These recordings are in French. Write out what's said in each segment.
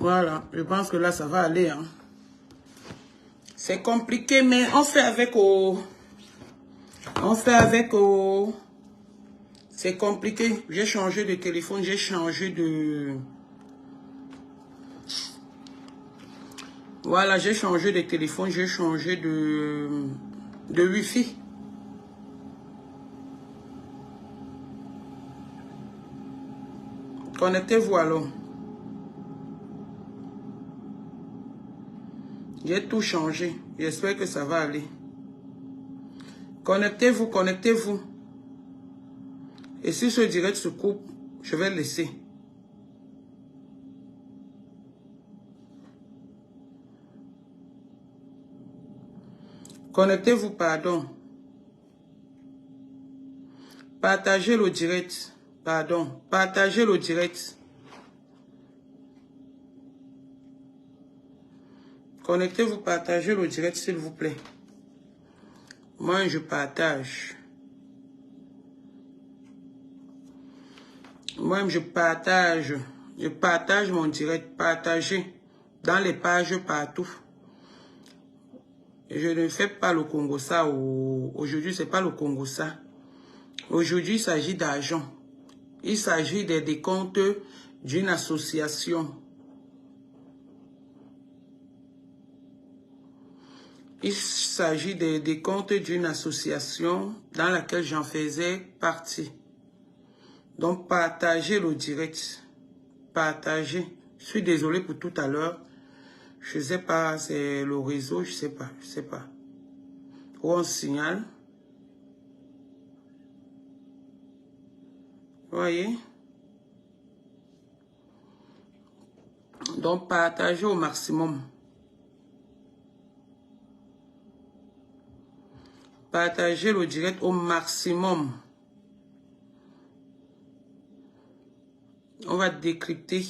Voilà, je pense que là, ça va aller. Hein. C'est compliqué, mais on fait avec au... On fait avec au... C'est compliqué. J'ai changé de téléphone, j'ai changé de... Voilà, j'ai changé de téléphone, j'ai changé de Wi-Fi. Connectez-vous alors. J'ai tout changé. J'espère que ça va aller. Connectez-vous, connectez-vous. Et si ce direct se coupe, je vais laisser. Connectez-vous, pardon. Partagez le direct. Pardon. Partagez le direct. Connectez-vous, partagez le direct, s'il vous plaît. Moi, je partage. Moi, je partage. Je partage mon direct. Partagez dans les pages partout. Je ne fais pas le Congo ça. Aujourd'hui, ce n'est pas le Congo ça. Aujourd'hui, il s'agit d'argent. Il s'agit des décomptes d'une association. Il s'agit des décomptes d'une association dans laquelle j'en faisais partie. Donc, partagez le direct. Partagez. Je suis désolé pour tout à l'heure. Je ne sais pas, c'est le réseau, je ne sais pas, Où on signale. Vous voyez? Donc, partagez au maximum. Partagez le direct au maximum. On va décrypter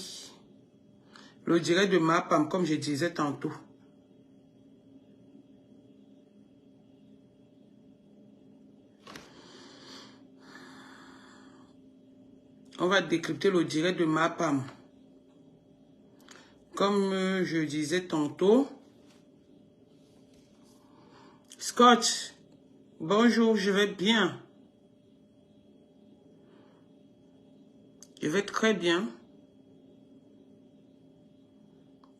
le direct de Mapam, comme je disais tantôt. On va décrypter le direct de Mapam. Comme je disais tantôt. Scott, bonjour, je vais bien. Je vais très bien.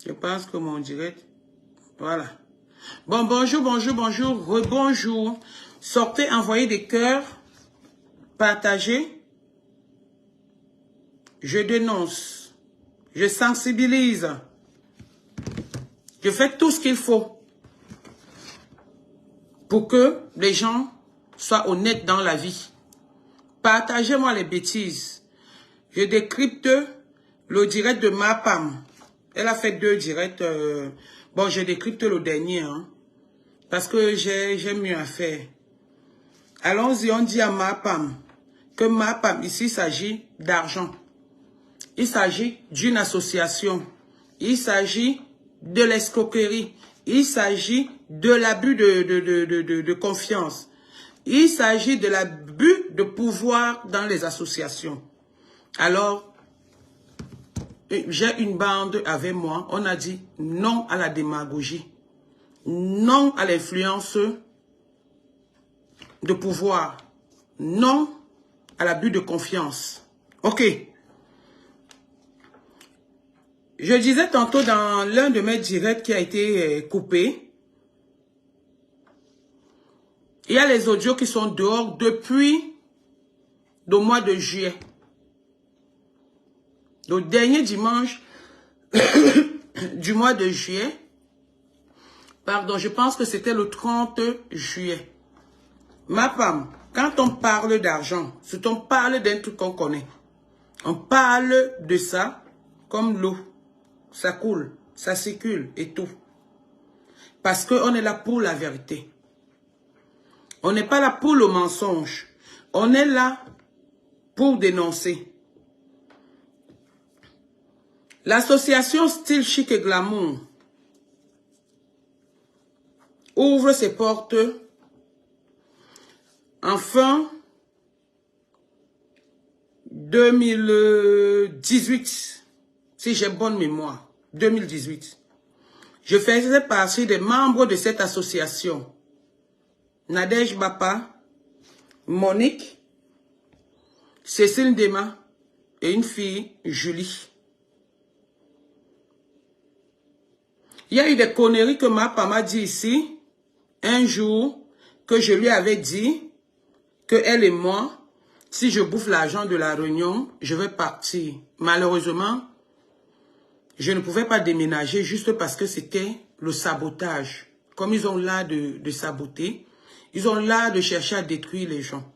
Je pense que mon direct... Voilà. Bon, bonjour, bonjour, bonjour, rebonjour. Sortez, envoyez des cœurs. Partagez. Je dénonce. Je sensibilise. Je fais tout ce qu'il faut pour que les gens soient honnêtes dans la vie. Partagez-moi les bêtises. Je décrypte le direct de Mapam. Elle a fait 2 directs. Bon, je décrypte le dernier. Hein, parce que j'ai mieux à faire. Allons-y, on dit à Mapam que Mapam, ici, il s'agit d'argent. Il s'agit d'une association. Il s'agit de l'escroquerie. Il s'agit de l'abus de confiance. Il s'agit de l'abus de pouvoir dans les associations. Alors, j'ai une bande avec moi. On a dit non à la démagogie. Non à l'influence de pouvoir. Non à l'abus de confiance. Ok. Je disais tantôt dans l'un de mes directs qui a été coupé, il y a les audios qui sont dehors depuis le mois de juillet. Le dernier dimanche du mois de juillet, pardon, je pense que c'était le 30 juillet. Mapam, quand on parle d'argent, c'est on parle d'un truc qu'on connaît. On parle de ça comme l'eau. Ça coule, ça circule et tout. Parce qu'on est là pour la vérité. On n'est pas là pour le mensonge. On est là pour dénoncer. L'association Style Chic et Glamour ouvre ses portes en fin 2018, si j'ai bonne mémoire. 2018. Je faisais partie des membres de cette association. Nadège Bapa, Monique, Cécile Dema et une fille, Julie. Il y a eu des conneries que ma papa m'a dit ici, un jour, que je lui avais dit que elle et moi, si je bouffe l'argent de la réunion, je vais partir. Malheureusement, je ne pouvais pas déménager juste parce que c'était le sabotage. Comme ils ont l'art de saboter, ils ont l'art de chercher à détruire les gens.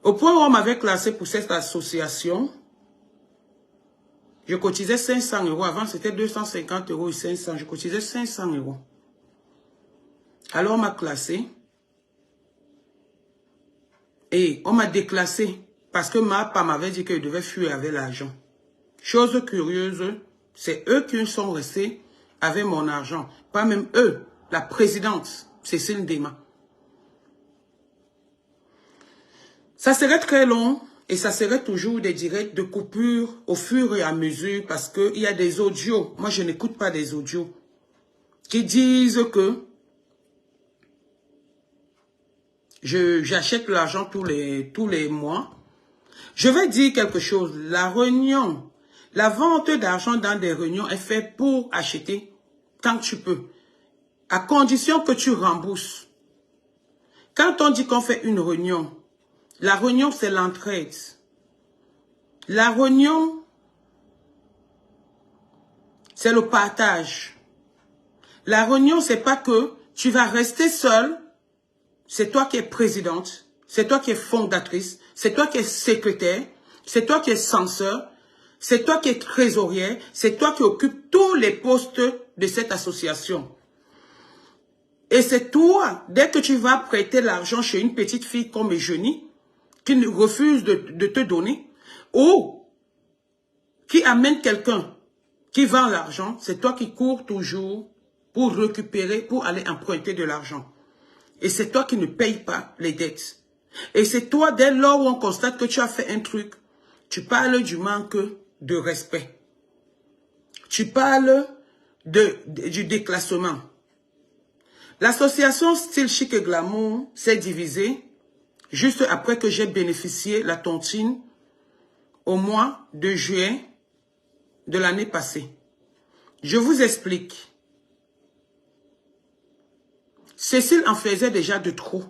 Au point où on m'avait classé pour cette association, je cotisais 500 €. Avant, c'était 250 € et 500. Je cotisais 500 €. Alors, on m'a classé. Et on m'a déclassé parce que ma papa m'avait dit qu'il devait fuir avec l'argent. Chose curieuse, c'est eux qui sont restés avec mon argent. Pas même eux, la présidente, Cécile Dema. Ça serait très long et ça serait toujours des directs de coupure au fur et à mesure parce qu'il y a des audios. Moi, je n'écoute pas des audios qui disent que j'achète l'argent tous les mois. Je vais dire quelque chose. La réunion, la vente d'argent dans des réunions est faite pour acheter quand tu peux. À condition que tu rembourses. Quand on dit qu'on fait une réunion, la réunion c'est l'entraide. La réunion, c'est le partage. La réunion, c'est pas que tu vas rester seul. C'est toi qui es présidente, c'est toi qui es fondatrice, c'est toi qui es secrétaire, c'est toi qui es censeur, c'est toi qui es trésorière, c'est toi qui occupes tous les postes de cette association. Et c'est toi, dès que tu vas prêter l'argent chez une petite fille comme Eugénie, qui refuse de te donner, ou qui amène quelqu'un qui vend l'argent, c'est toi qui cours toujours pour récupérer, pour aller emprunter de l'argent. Et c'est toi qui ne payes pas les dettes. Et c'est toi, dès lors où on constate que tu as fait un truc, tu parles du manque de respect. Tu parles du déclassement. L'association Style Chic et Glamour s'est divisée juste après que j'ai bénéficié la tontine au mois de juin de l'année passée. Je vous explique. Cécile en faisait déjà de trop.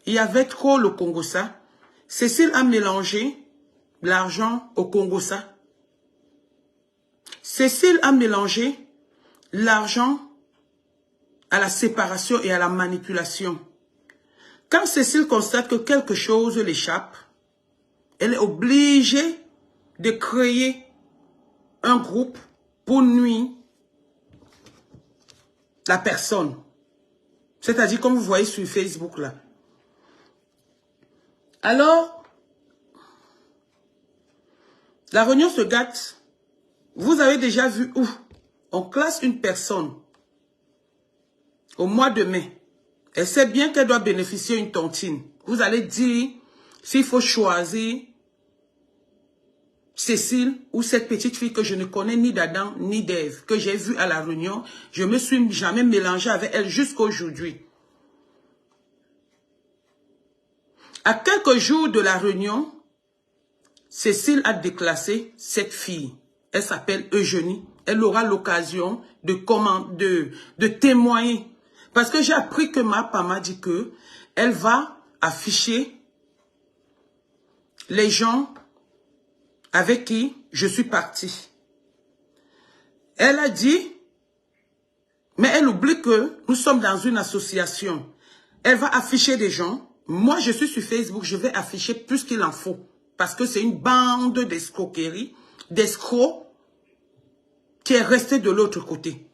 Il y avait trop le Congossa. Cécile a mélangé l'argent au Congossa. Cécile a mélangé l'argent à la séparation et à la manipulation. Quand Cécile constate que quelque chose l'échappe, elle est obligée de créer un groupe pour nuire la personne. C'est-à-dire, comme vous voyez sur Facebook, là. Alors, la réunion se gâte. Vous avez déjà vu où on classe une personne au mois de mai. Elle sait bien qu'elle doit bénéficier d'une tontine. Vous allez dire s'il faut choisir Cécile ou cette petite fille que je ne connais ni d'Adam ni d'Ève, que j'ai vue à la réunion. Je ne me suis jamais mélangé avec elle jusqu'à aujourd'hui. À quelques jours de la réunion, Cécile a déclassé cette fille. Elle s'appelle Eugénie. Elle aura l'occasion de témoigner. Parce que j'ai appris que ma papa m'a dit que elle va afficher les gens avec qui je suis partie. Elle a dit, mais elle oublie que nous sommes dans une association. Elle va afficher des gens. Moi, je suis sur Facebook, je vais afficher plus qu'il en faut. Parce que c'est une bande d'escroquerie, d'escrocs qui est restée de l'autre côté.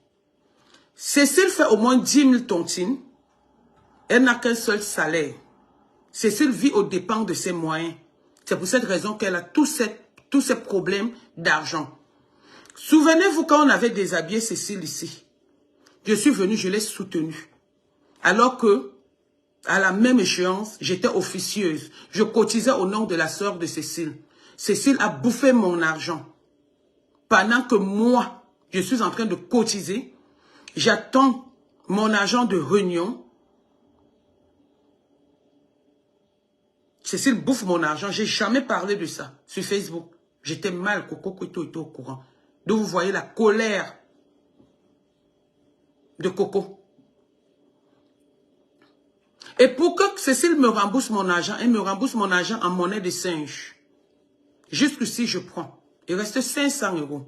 Cécile fait au moins 10 000 tontines. Elle n'a qu'un seul salaire. Cécile vit aux dépens de ses moyens. C'est pour cette raison qu'elle a tous ces problèmes d'argent. Souvenez-vous quand on avait déshabillé Cécile ici. Je suis venue, je l'ai soutenue. Alors que, à la même échéance, j'étais officieuse. Je cotisais au nom de la sœur de Cécile. Cécile a bouffé mon argent. Pendant que moi, je suis en train de cotiser, j'attends mon argent de réunion. Cécile bouffe mon argent. J'ai jamais parlé de ça sur Facebook. J'étais mal, Coco Couteau était au courant. Donc vous voyez la colère de Coco. Et pour que Cécile me rembourse mon argent, elle me rembourse mon argent en monnaie de singe. Jusqu'ici, je prends. Il reste 500 €.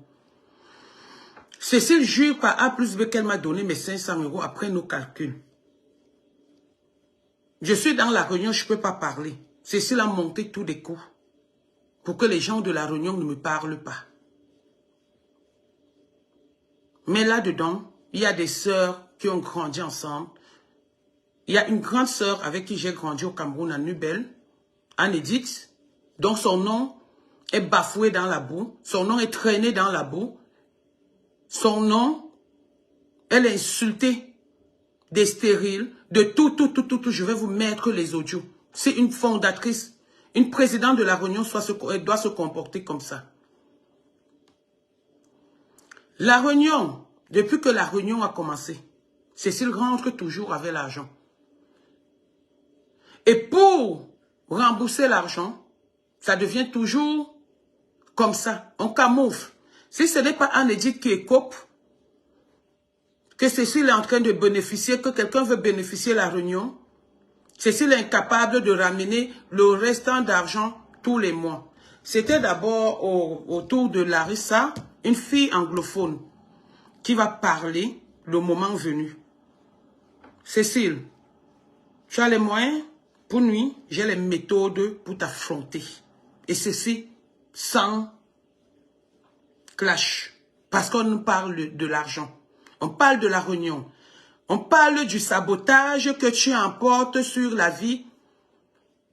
Cécile jure par A plus B qu'elle m'a donné mes 500 € après nos calculs. Je suis dans la réunion, je ne peux pas parler. Cécile a monté tous les coups pour que les gens de la réunion ne me parlent pas. Mais là-dedans, il y a des sœurs qui ont grandi ensemble. Il y a une grande sœur avec qui j'ai grandi au Cameroun, à Nubel, Anne-Edith, dont son nom est bafoué dans la boue, son nom est traîné dans la boue, son nom, elle est insultée, des stériles, de tout, je vais vous mettre les audios. C'est une fondatrice, une présidente de la réunion, elle doit se comporter comme ça. La réunion, depuis que la réunion a commencé, Cécile rentre toujours avec l'argent. Et pour rembourser l'argent, ça devient toujours comme ça. On camoufle. Si ce n'est pas Anne-Edith qui écope, que Cécile est en train de bénéficier, que quelqu'un veut bénéficier de la réunion, Cécile est incapable de ramener le restant d'argent tous les mois. C'était d'abord autour de Larissa, une fille anglophone, qui va parler le moment venu. Cécile, tu as les moyens? Pour nuit, j'ai les méthodes pour t'affronter. Et ceci sans clash. Parce qu'on nous parle de l'argent. On parle de la réunion. On parle du sabotage que tu emportes sur la vie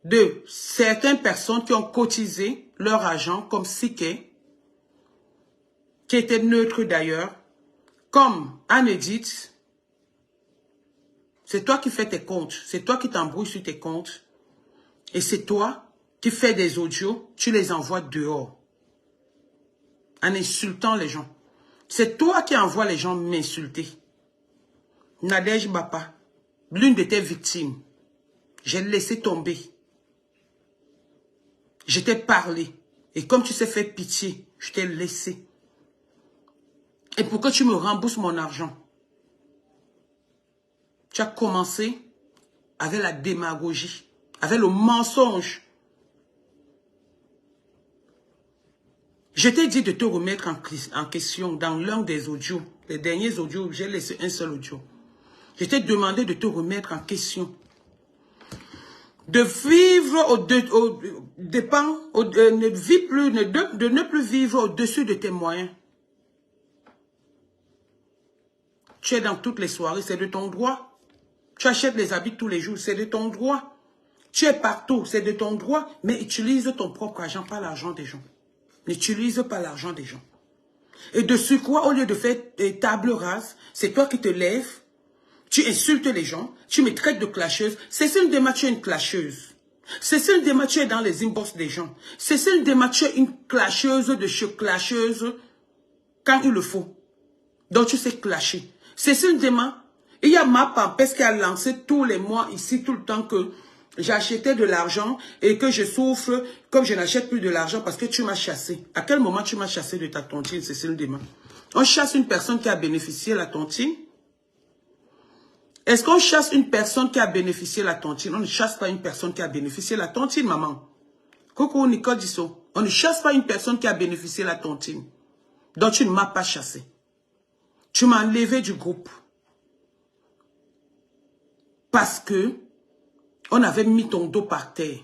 de certaines personnes qui ont cotisé leur argent, comme Siké, qui était neutre d'ailleurs, comme Anne-Edith. C'est toi qui fais tes comptes. C'est toi qui t'embrouilles sur tes comptes. Et c'est toi qui fais des audios, tu les envoies dehors. En insultant les gens. C'est toi qui envoies les gens m'insulter. Nadège Bapa, l'une de tes victimes, j'ai laissé tomber. Je t'ai parlé. Et comme tu sais faire pitié, je t'ai laissé. Et pour que tu me rembourses mon argent, tu as commencé avec la démagogie, avec le mensonge. Je t'ai dit de te remettre en question dans l'un des audios. Les derniers audios, j'ai laissé un seul audio. Je t'ai demandé de te remettre en question. De vivre de ne plus vivre au-dessus de tes moyens. Tu es dans toutes les soirées, c'est de ton droit. Tu achètes les habits tous les jours, c'est de ton droit. Tu es partout, c'est de ton droit, mais utilise ton propre argent, pas l'argent des gens. N'utilise pas l'argent des gens. Et de ce quoi, au lieu de faire table rase, c'est toi qui te lèves, tu insultes les gens, tu me traites de clasheuse. Cécile Demathieu est une clasheuse. Cécile Demathieu est dans les inbox des gens. Cécile Demathieu est une clasheuse de chez clasheuse quand il le faut. Donc tu sais clasher. Cécile Demathieu, il y a ma pampesse qui a lancé tous les mois ici, tout le temps que j'achetais de l'argent et que je souffre comme je n'achète plus de l'argent parce que tu m'as chassé. À quel moment tu m'as chassé de ta tontine, Cécile Demathieu? On chasse une personne qui a bénéficié de la tontine? Est-ce qu'on chasse une personne qui a bénéficié de la tontine? On ne chasse pas une personne qui a bénéficié de la tontine, maman. Coucou Nicole Disso. On ne chasse pas une personne qui a bénéficié de la tontine. Donc tu ne m'as pas chassé. Tu m'as enlevé du groupe. Parce que on avait mis ton dos par terre.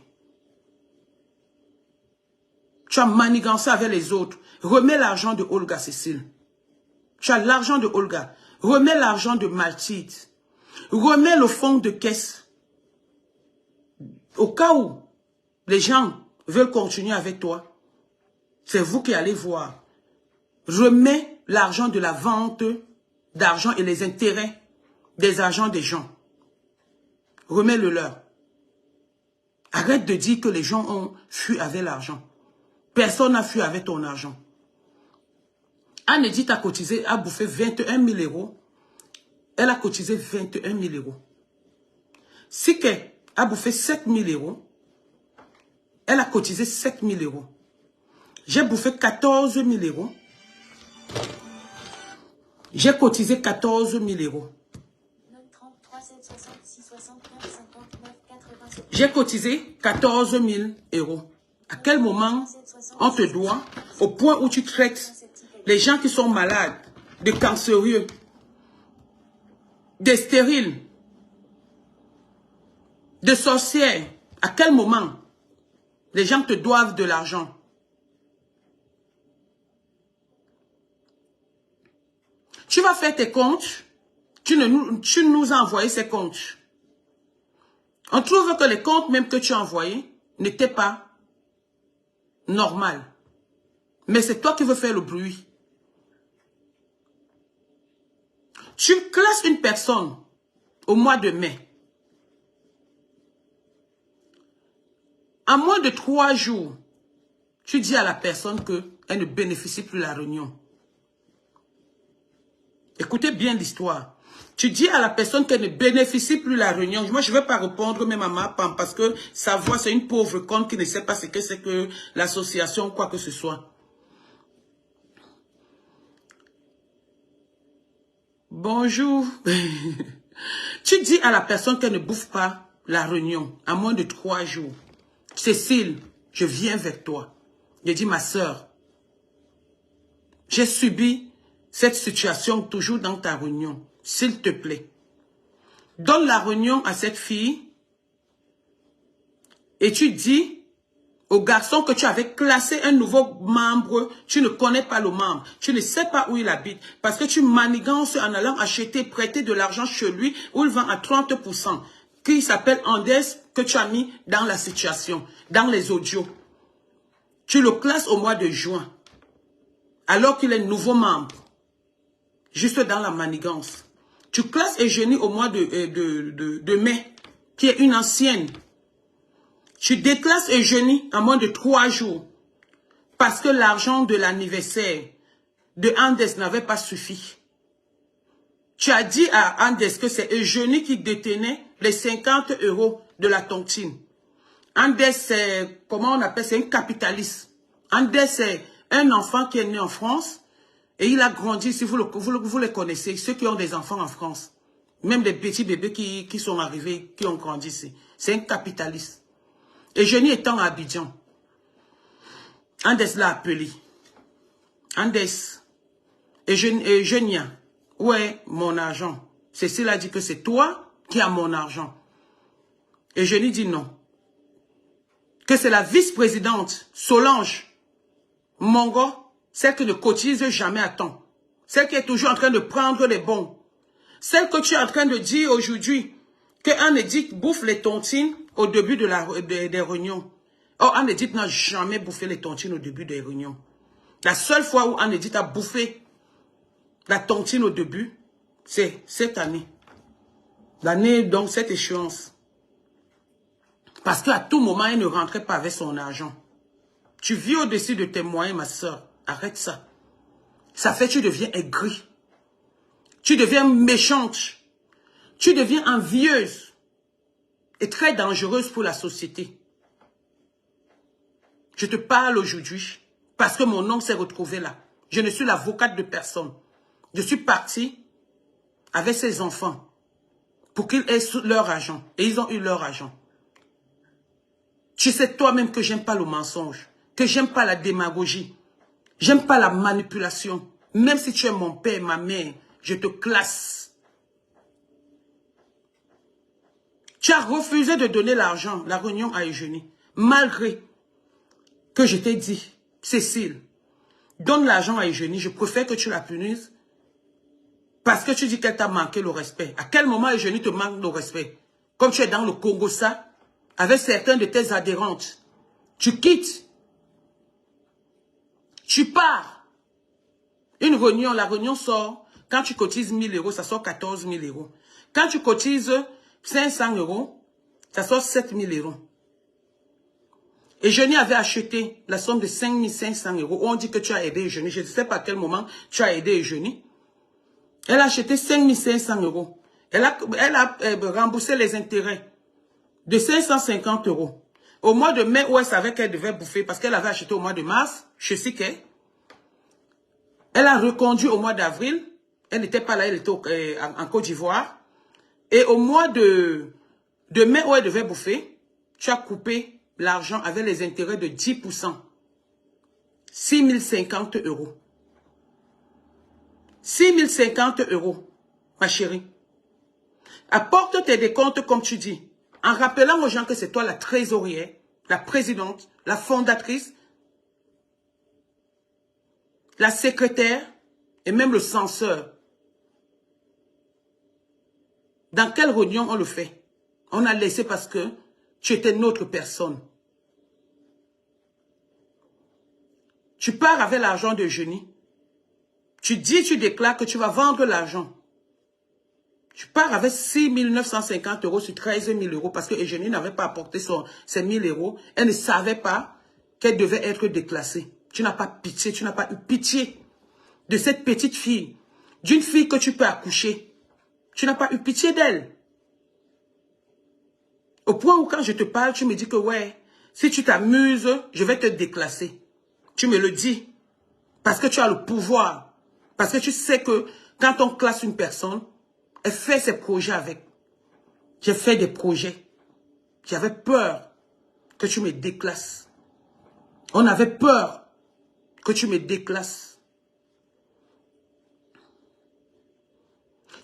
Tu as manigancé avec les autres. Remets l'argent de Olga, Cécile. Tu as l'argent de Olga. Remets l'argent de Mathilde. Remets le fonds de caisse. Au cas où les gens veulent continuer avec toi, c'est vous qui allez voir. Remets l'argent de la vente d'argent et les intérêts des argents des gens. Remets-le leur. Arrête de dire que les gens ont fui avec l'argent. Personne n'a fui avec ton argent. Anne-Edith a cotisé, a bouffé 21 000 euros. Elle a cotisé 21 000 euros. Sike a bouffé 7 000 euros. Elle a cotisé 7 000 euros. J'ai bouffé 14 000 euros. J'ai cotisé 14 000 euros. J'ai cotisé 14 000 euros. À quel moment on te doit, au point où tu traites les gens qui sont malades, de cancéreux, des stériles, de sorcières, à quel moment les gens te doivent de l'argent? Tu vas faire tes comptes, tu nous as envoyé ces comptes. On trouve que les comptes même que tu as envoyés n'étaient pas normaux. Mais c'est toi qui veux faire le bruit. Tu classes une personne au mois de mai. En moins de 3 jours, tu dis à la personne qu'elle ne bénéficie plus de la réunion. Écoutez bien l'histoire. Tu dis à la personne qu'elle ne bénéficie plus de la réunion. Moi, je ne vais pas répondre même à ma femme parce que sa voix, c'est une pauvre conne qui ne sait pas ce que c'est que l'association, quoi que ce soit. Bonjour. Tu dis à la personne qu'elle ne bouffe pas la réunion en moins de 3 jours. Cécile, je viens vers toi. Je dis, ma soeur, j'ai subi cette situation toujours dans ta réunion. S'il te plaît, donne la réunion à cette fille et tu dis au garçon que tu avais classé un nouveau membre, tu ne connais pas le membre, tu ne sais pas où il habite, parce que tu manigances en allant acheter, prêter de l'argent chez lui, où il vend à 30%, qui s'appelle Andes, que tu as mis dans la situation, dans les audios. Tu le classes au mois de juin, alors qu'il est nouveau membre, juste dans la manigance. Tu classes Eugénie au mois de mai, qui est une ancienne. Tu déclasses Eugénie en moins de 3 jours, parce que l'argent de l'anniversaire de Andes n'avait pas suffi. Tu as dit à Andes que c'est Eugénie qui détenait les 50 € de la tontine. Andes, c'est, comment on appelle, c'est un capitaliste. Andes, c'est un enfant qui est né en France et il a grandi, si vous les connaissez, ceux qui ont des enfants en France. Même des petits bébés qui sont arrivés, qui ont grandi ici. C'est un capitaliste. Eugénie étant à Abidjan, Andes l'a appelé. Andes, Eugénia, où est mon argent? Cécile a dit que c'est toi qui as mon argent. Eugénie dit non. Que c'est la vice-présidente, Solange Mongo, celle qui ne cotise jamais à temps. Celle qui est toujours en train de prendre les bons. Celle que tu es en train de dire aujourd'hui, que Anne-Edith bouffe les tontines au début des réunions. Oh, Anne-Edith n'a jamais bouffé les tontines au début des réunions. La seule fois où Anne-Edith a bouffé la tontine au début, c'est cette année. L'année, donc, cette échéance. Parce qu'à tout moment, elle ne rentrait pas avec son argent. Tu vis au-dessus de tes moyens, ma soeur. Arrête ça. Ça fait que tu deviens aigri. Tu deviens méchante. Tu deviens envieuse. Et très dangereuse pour la société. Je te parle aujourd'hui parce que mon oncle s'est retrouvé là. Je ne suis l'avocate de personne. Je suis partie avec ses enfants pour qu'ils aient leur argent. Et ils ont eu leur argent. Tu sais toi-même que j'aime pas le mensonge, que j'aime pas la démagogie, j'aime pas la manipulation. Même si tu es mon père, ma mère, je te classe. Tu as refusé de donner l'argent, la réunion à Eugénie, malgré que je t'ai dit, Cécile, donne l'argent à Eugénie, je préfère que tu la punisses parce que tu dis qu'elle t'a manqué le respect. À quel moment Eugénie te manque le respect? Comme tu es dans le Congo, ça, avec certains de tes adhérentes, tu quittes, tu pars. Une réunion, la réunion sort, quand tu cotises 1 000 €, ça sort 14 000 €. Quand tu cotises 500 €, ça sort 7 000 €. Et Eugénie avait acheté la somme de 5 500 €. On dit que tu as aidé Eugénie. Je ne sais pas à quel moment tu as aidé Eugénie. Elle a acheté 5 500 €. Elle a remboursé les intérêts de 550 €. Au mois de mai, où elle savait qu'elle devait bouffer, parce qu'elle avait acheté au mois de mars, je sais qu'elle. Elle a reconduit au mois d'avril. Elle n'était pas là, elle était en Côte d'Ivoire. Et au mois de mai, où elle devait bouffer, tu as coupé l'argent avec les intérêts de 10%. 6 050 €. 6 050 €, ma chérie. Apporte tes décomptes comme tu dis, en rappelant aux gens que c'est toi la trésorière, la présidente, la fondatrice, la secrétaire et même le censeur. Dans quelle réunion on le fait? On a laissé parce que tu étais notre personne. Tu pars avec l'argent de Eugénie. Tu déclares que tu vas vendre l'argent. Tu pars avec 6 950 € sur 13 000 € parce que Eugénie n'avait pas apporté ses 1 000 €. Elle ne savait pas qu'elle devait être déclassée. Tu n'as pas pitié, tu n'as pas eu pitié de cette petite fille. D'une fille que tu peux accoucher. Tu n'as pas eu pitié d'elle. Au point où quand je te parle, tu me dis que ouais, si tu t'amuses, je vais te déclasser. Tu me le dis. Parce que tu as le pouvoir. Parce que tu sais que quand on classe une personne, elle fait ses projets avec. J'ai fait des projets. J'avais peur que tu me déclasses. On avait peur que tu me déclasses.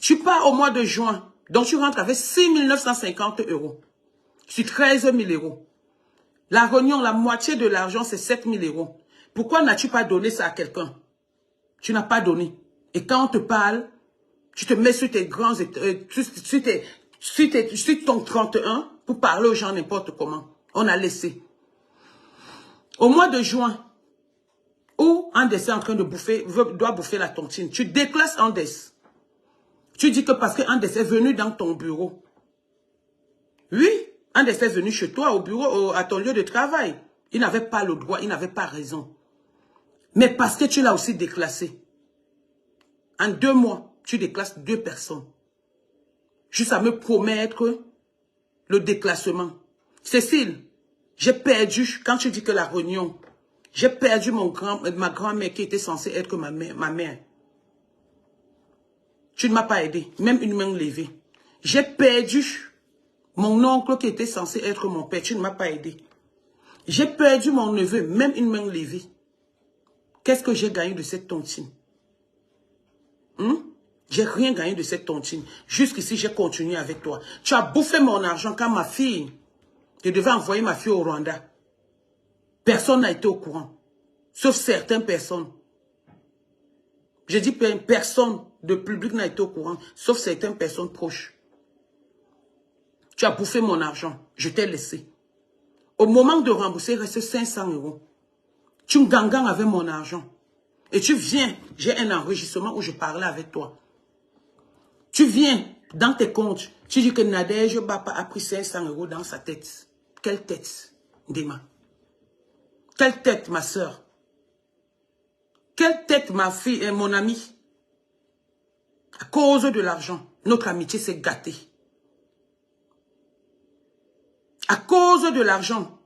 Tu pars au mois de juin. Donc tu rentres avec 6 950 € sur 13 000 €. La réunion, la moitié de l'argent, c'est 7 000 €. Pourquoi n'as-tu pas donné ça à quelqu'un? Tu n'as pas donné. Et quand on te parle, tu te mets sur tes grands, sur ton 31 pour parler aux gens n'importe comment. On a laissé. Au mois de juin, où Andes est en train de bouffer, doit bouffer la tontine, tu déclasses Andes. Tu dis que parce que Andes est venu dans ton bureau. Oui, Andes est venu chez toi au bureau, à ton lieu de travail. Il n'avait pas le droit, il n'avait pas raison. Mais parce que tu l'as aussi déclassé. En 2 mois, tu déclasses 2 personnes. Juste à me promettre le déclassement. Cécile, j'ai perdu, quand tu dis que la réunion, j'ai perdu ma grand-mère qui était censée être ma mère. Tu ne m'as pas aidé, même une main levée. J'ai perdu mon oncle qui était censé être mon père. Tu ne m'as pas aidé. J'ai perdu mon neveu, même une main levée. Qu'est-ce que j'ai gagné de cette tontine? J'ai rien gagné de cette tontine. Jusqu'ici, j'ai continué avec toi. Tu as bouffé mon argent quand ma fille, je devais envoyer ma fille au Rwanda. Personne n'a été au courant. Sauf certaines personnes. Je dis personne de public n'a été au courant. Sauf certaines personnes proches. Tu as bouffé mon argent. Je t'ai laissé. Au moment de rembourser, il reste 500 €. Tu me gangannes avec mon argent. Et tu viens, j'ai un enregistrement où je parlais avec toi. Tu viens dans tes comptes, tu dis que Nadège Bapa a pris 500 € dans sa tête. Quelle tête, Dema? Quelle tête, ma soeur? Quelle tête, ma fille et mon amie? À cause de l'argent, notre amitié s'est gâtée. À cause de l'argent,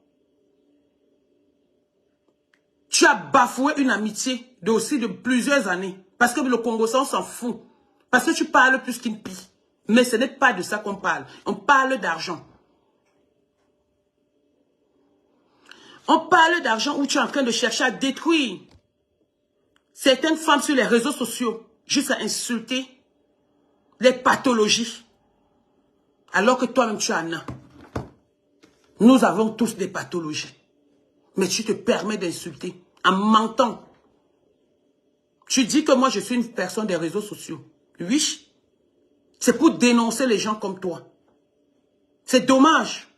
tu as bafoué une amitié de plusieurs années. Parce que le Congo s'en fout. Parce que tu parles plus qu'une pie. Mais ce n'est pas de ça qu'on parle. On parle d'argent. On parle d'argent où tu es en train de chercher à détruire certaines femmes sur les réseaux sociaux. Juste à insulter les pathologies. Alors que toi-même tu en as. Nous avons tous des pathologies. Mais tu te permets d'insulter en mentant. Tu dis que moi je suis une personne des réseaux sociaux. Oui. C'est pour dénoncer les gens comme toi. C'est dommage.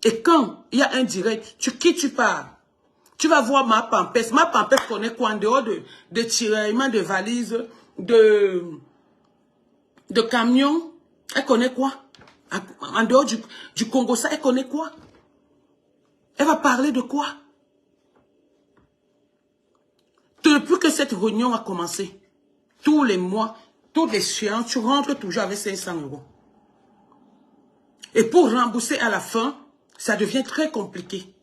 Et quand il y a un direct, qui tu parles? Tu vas voir ma pampesse. Ma pampesse connaît quoi en dehors de tiraillement de valises, de camions? Elle connaît quoi? En dehors du Congo, ça, elle connaît quoi? Elle va parler de quoi? Depuis que cette réunion a commencé, tous les mois, toutes les séances, tu rentres toujours avec 500 €. Et pour rembourser à la fin, ça devient très compliqué.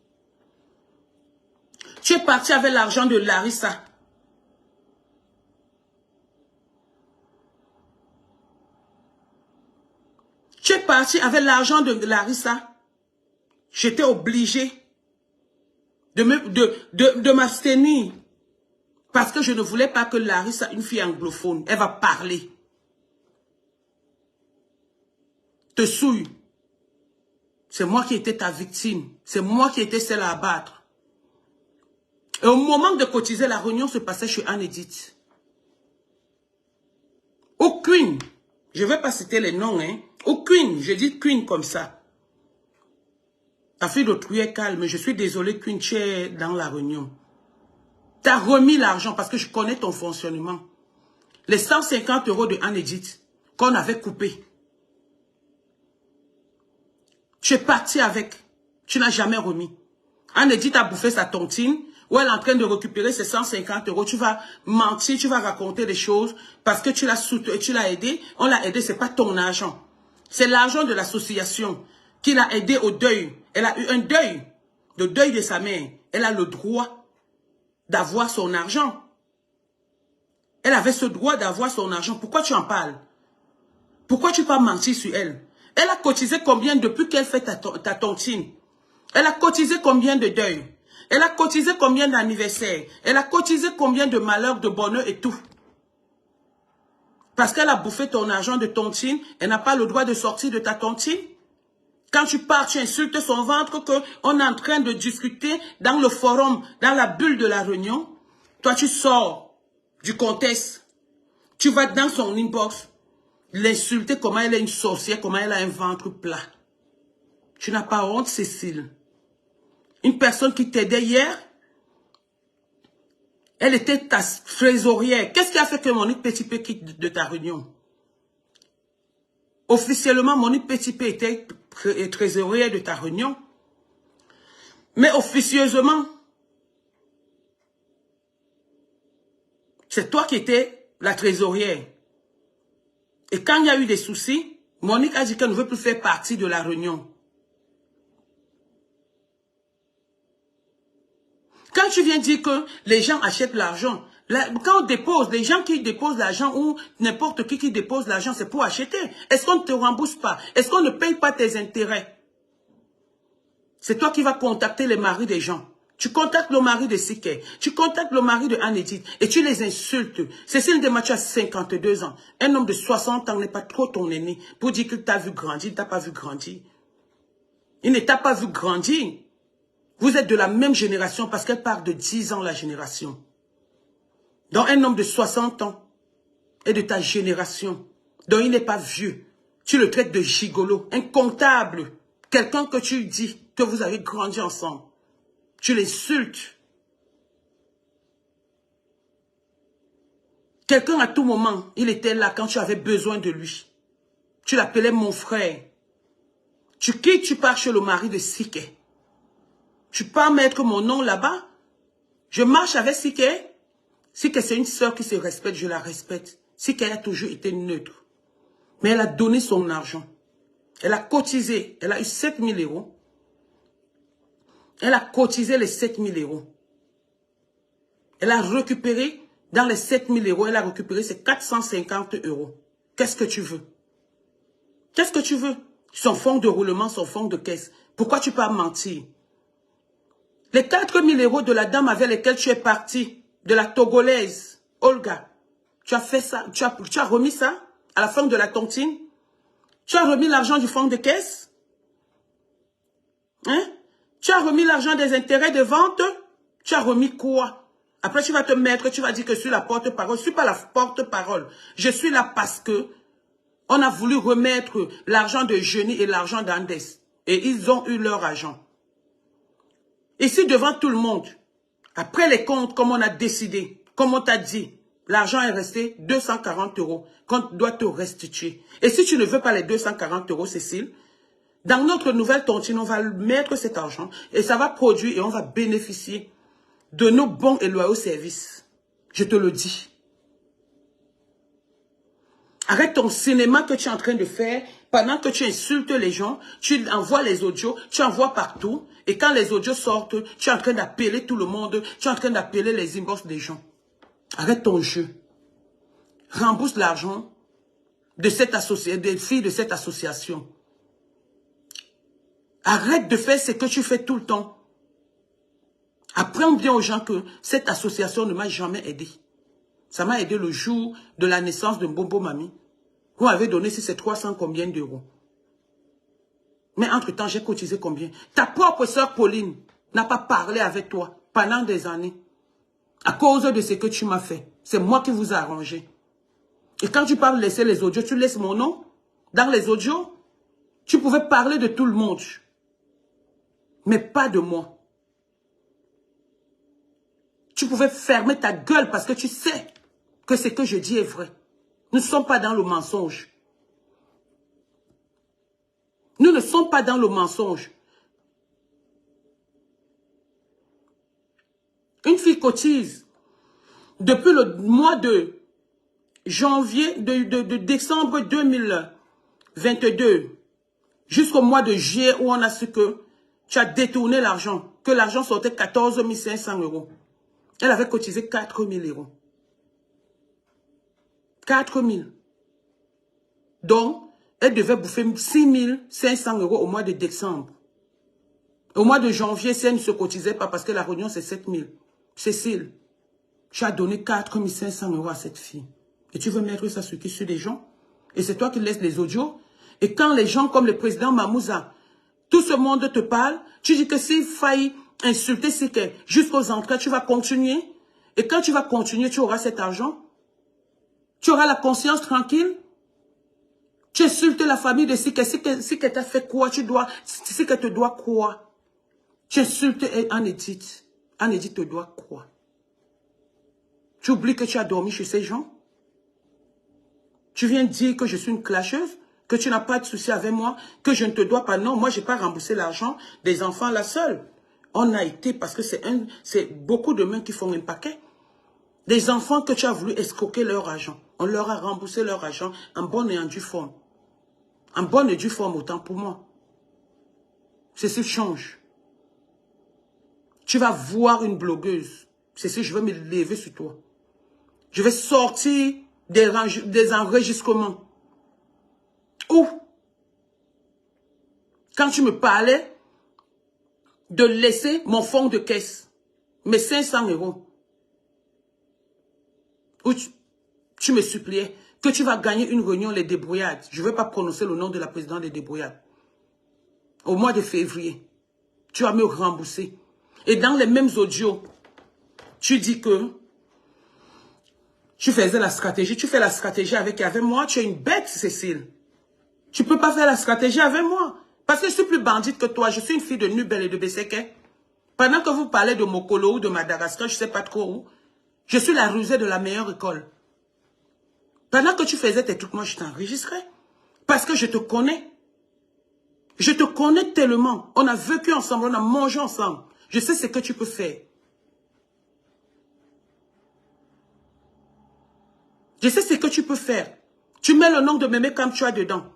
Tu es parti avec l'argent de Larissa. Tu es parti avec l'argent de Larissa. J'étais obligé de m'abstenir. Parce que je ne voulais pas que Larissa, une fille anglophone, elle va parler. Te souille. C'est moi qui étais ta victime. C'est moi qui étais celle à abattre. Et au moment de cotiser, la réunion se passait chez Anne-Edith. Aucune, je ne vais pas citer les noms, hein. Aucune, je dis Queen comme ça. Ta fille d'autrui est calme, je suis désolé, Queen, tu es dans la réunion. Tu as remis l'argent parce que je connais ton fonctionnement. Les 150 € de Anne-Edith qu'on avait coupé. Tu es parti avec. Tu n'as jamais remis. Anne-Edith a bouffé sa tontine. Ou elle est en train de récupérer ses 150 €. Tu vas mentir, tu vas raconter des choses parce que tu l'as soutenu, tu l'as aidé. On l'a aidé, ce n'est pas ton argent. C'est l'argent de l'association qui l'a aidé au deuil. Elle a eu un deuil, le deuil de sa mère. Elle a le droit d'avoir son argent. Elle avait ce droit d'avoir son argent. Pourquoi tu en parles? Pourquoi tu pas mentir sur elle? Elle a cotisé combien depuis qu'elle fait ta tontine? Elle a cotisé combien de deuil? Elle a cotisé combien d'anniversaires? Elle a cotisé combien de malheurs, de bonheur et tout? Parce qu'elle a bouffé ton argent de tontine, elle n'a pas le droit de sortir de ta tontine. Quand tu pars, tu insultes son ventre qu'on est en train de discuter dans le forum, dans la bulle de la réunion. Toi, tu sors du contexte. Tu vas dans son inbox, l'insulter comment elle est une sorcière, comment elle a un ventre plat. Tu n'as pas honte, Cécile. Une personne qui t'aidait hier, elle était ta trésorière. Qu'est-ce qui a fait que Monique Petitpé quitte de ta réunion? Officiellement, Monique Petitpé était trésorière de ta réunion. Mais officieusement, c'est toi qui étais la trésorière. Et quand il y a eu des soucis, Monique a dit qu'elle ne veut plus faire partie de la réunion. Quand tu viens dire que les gens achètent l'argent, quand on dépose, les gens qui déposent l'argent ou n'importe qui dépose l'argent, c'est pour acheter. Est-ce qu'on ne te rembourse pas? Est-ce qu'on ne paye pas tes intérêts? C'est toi qui vas contacter les maris des gens. Tu contactes le mari de Siké, tu contactes le mari de Anne-Edith et tu les insultes. Cécile Demathieu a 52 ans. Un homme de 60 ans n'est pas trop ton aîné pour dire qu'il t'a vu grandir, il ne t'a pas vu grandir. Il ne t'a pas vu grandir. Vous êtes de la même génération parce qu'elle part de 10 ans la génération. Donc un homme de 60 ans est de ta génération. Donc il n'est pas vieux. Tu le traites de gigolo, un comptable. Quelqu'un que tu dis que vous avez grandi ensemble. Tu l'insultes. Quelqu'un à tout moment, il était là quand tu avais besoin de lui. Tu l'appelais mon frère. Tu quittes, tu pars chez le mari de Siké. Tu pars mettre mon nom là-bas. Je marche avec Siké. Siké, c'est une sœur qui se respecte, je la respecte. Siké a toujours été neutre. Mais elle a donné son argent. Elle a cotisé. Elle a eu 7 000 €. Elle a cotisé les 7 000 €. Elle a récupéré, dans les 7 000 €, elle a récupéré ses 450 €. Qu'est-ce que tu veux? Qu'est-ce que tu veux? Son fonds de roulement, son fonds de caisse. Pourquoi tu peux mentir? Les 4 000 € de la dame avec laquelle tu es parti, de la Togolaise, Olga, tu as fait ça, tu as remis ça à la fin de la tontine? Tu as remis l'argent du fonds de caisse? Hein? Tu as remis l'argent des intérêts de vente? Tu as remis quoi? Après, tu vas te mettre, tu vas dire que je suis la porte-parole. Je ne suis pas la porte-parole. Je suis là parce que on a voulu remettre l'argent de Jenny et l'argent d'Andes. Et ils ont eu leur argent. Ici, devant tout le monde, après les comptes, comme on a décidé, comme on t'a dit, l'argent est resté 240 € qu'on doit te restituer. Et si tu ne veux pas les 240 €, Cécile, dans notre nouvelle tontine, on va mettre cet argent et ça va produire et on va bénéficier de nos bons et loyaux services. Je te le dis. Arrête ton cinéma que tu es en train de faire pendant que tu insultes les gens, tu envoies les audios, tu envoies partout. Et quand les audios sortent, tu es en train d'appeler tout le monde, tu es en train d'appeler les inbox des gens. Arrête ton jeu. Rembourse l'argent de cette des filles de cette association. Arrête de faire ce que tu fais tout le temps. Apprends bien aux gens que cette association ne m'a jamais aidé. Ça m'a aidé le jour de la naissance de Bobo Mami. Vous m'avez donné si c'est 300 combien d'euros. Mais entre-temps, j'ai cotisé combien? Ta propre sœur Pauline n'a pas parlé avec toi pendant des années. À cause de ce que tu m'as fait. C'est moi qui vous ai arrangé. Et quand tu parles de laisser les audios, tu laisses mon nom dans les audios. Tu pouvais parler de tout le monde. Mais pas de moi. Tu pouvais fermer ta gueule parce que tu sais que ce que je dis est vrai. Nous ne sommes pas dans le mensonge. Nous ne sommes pas dans le mensonge. Une fille cotise depuis le mois de janvier, de décembre 2022 jusqu'au mois de juillet où on a su que tu as détourné l'argent, que l'argent sortait 14 500 €. Elle avait cotisé 4 000 €. 4 000. Donc, elle devait bouffer 6 500 € au mois de décembre. Au mois de janvier, si elle ne se cotisait pas parce que la réunion c'est 7 000. Cécile, tu as donné 4 500 € à cette fille. Et tu veux mettre ça sur qui? Sur des gens? Et c'est toi qui laisses les audios? Et quand les gens comme le président Mamouza, tout ce monde te parle, tu dis que s'il faille insulter, c'est que jusqu'aux entrées, tu vas continuer. Et quand tu vas continuer, tu auras cet argent. Tu auras la conscience tranquille. Tu insultes la famille de si qu'elle t'a fait quoi, si qu'elle te doit quoi. Tu insultes Anne-Edith. Anne-Edith te doit quoi? Tu oublies que tu as dormi chez ces gens? Tu viens dire que je suis une clasheuse? Que tu n'as pas de souci avec moi? Que je ne te dois pas? Non, moi, je n'ai pas remboursé l'argent des enfants là seule. On a été, parce que c'est beaucoup de mains qui font un paquet. Des enfants que tu as voulu escroquer leur argent. On leur a remboursé leur argent en bonne et en due forme. En bonne et due forme, autant pour moi. Ceci change. Tu vas voir une blogueuse. Ceci, je vais me lever sur toi. Je vais sortir des enregistrements. Où? Quand tu me parlais de laisser mon fonds de caisse, mes 500 €, où tu me suppliais que tu vas gagner une réunion, les débrouillades. Je ne vais pas prononcer le nom de la présidente des débrouillades. Au mois de février, tu vas me rembourser. Et dans les mêmes audios, tu dis que tu faisais la stratégie. Tu fais la stratégie avec moi. Tu es une bête, Cécile. Tu ne peux pas faire la stratégie avec moi. Parce que je suis plus bandite que toi. Je suis une fille de Nubel et de Beseke. Pendant que vous parlez de Mokolo ou de Madagascar, je ne sais pas trop où, je suis la rusée de la meilleure école. Pendant que tu faisais tes trucs, moi je t'enregistrais. Parce que je te connais. Je te connais tellement. On a vécu ensemble, on a mangé ensemble. Je sais ce que tu peux faire. Je sais ce que tu peux faire. Tu mets le nom de Mémé comme tu as dedans.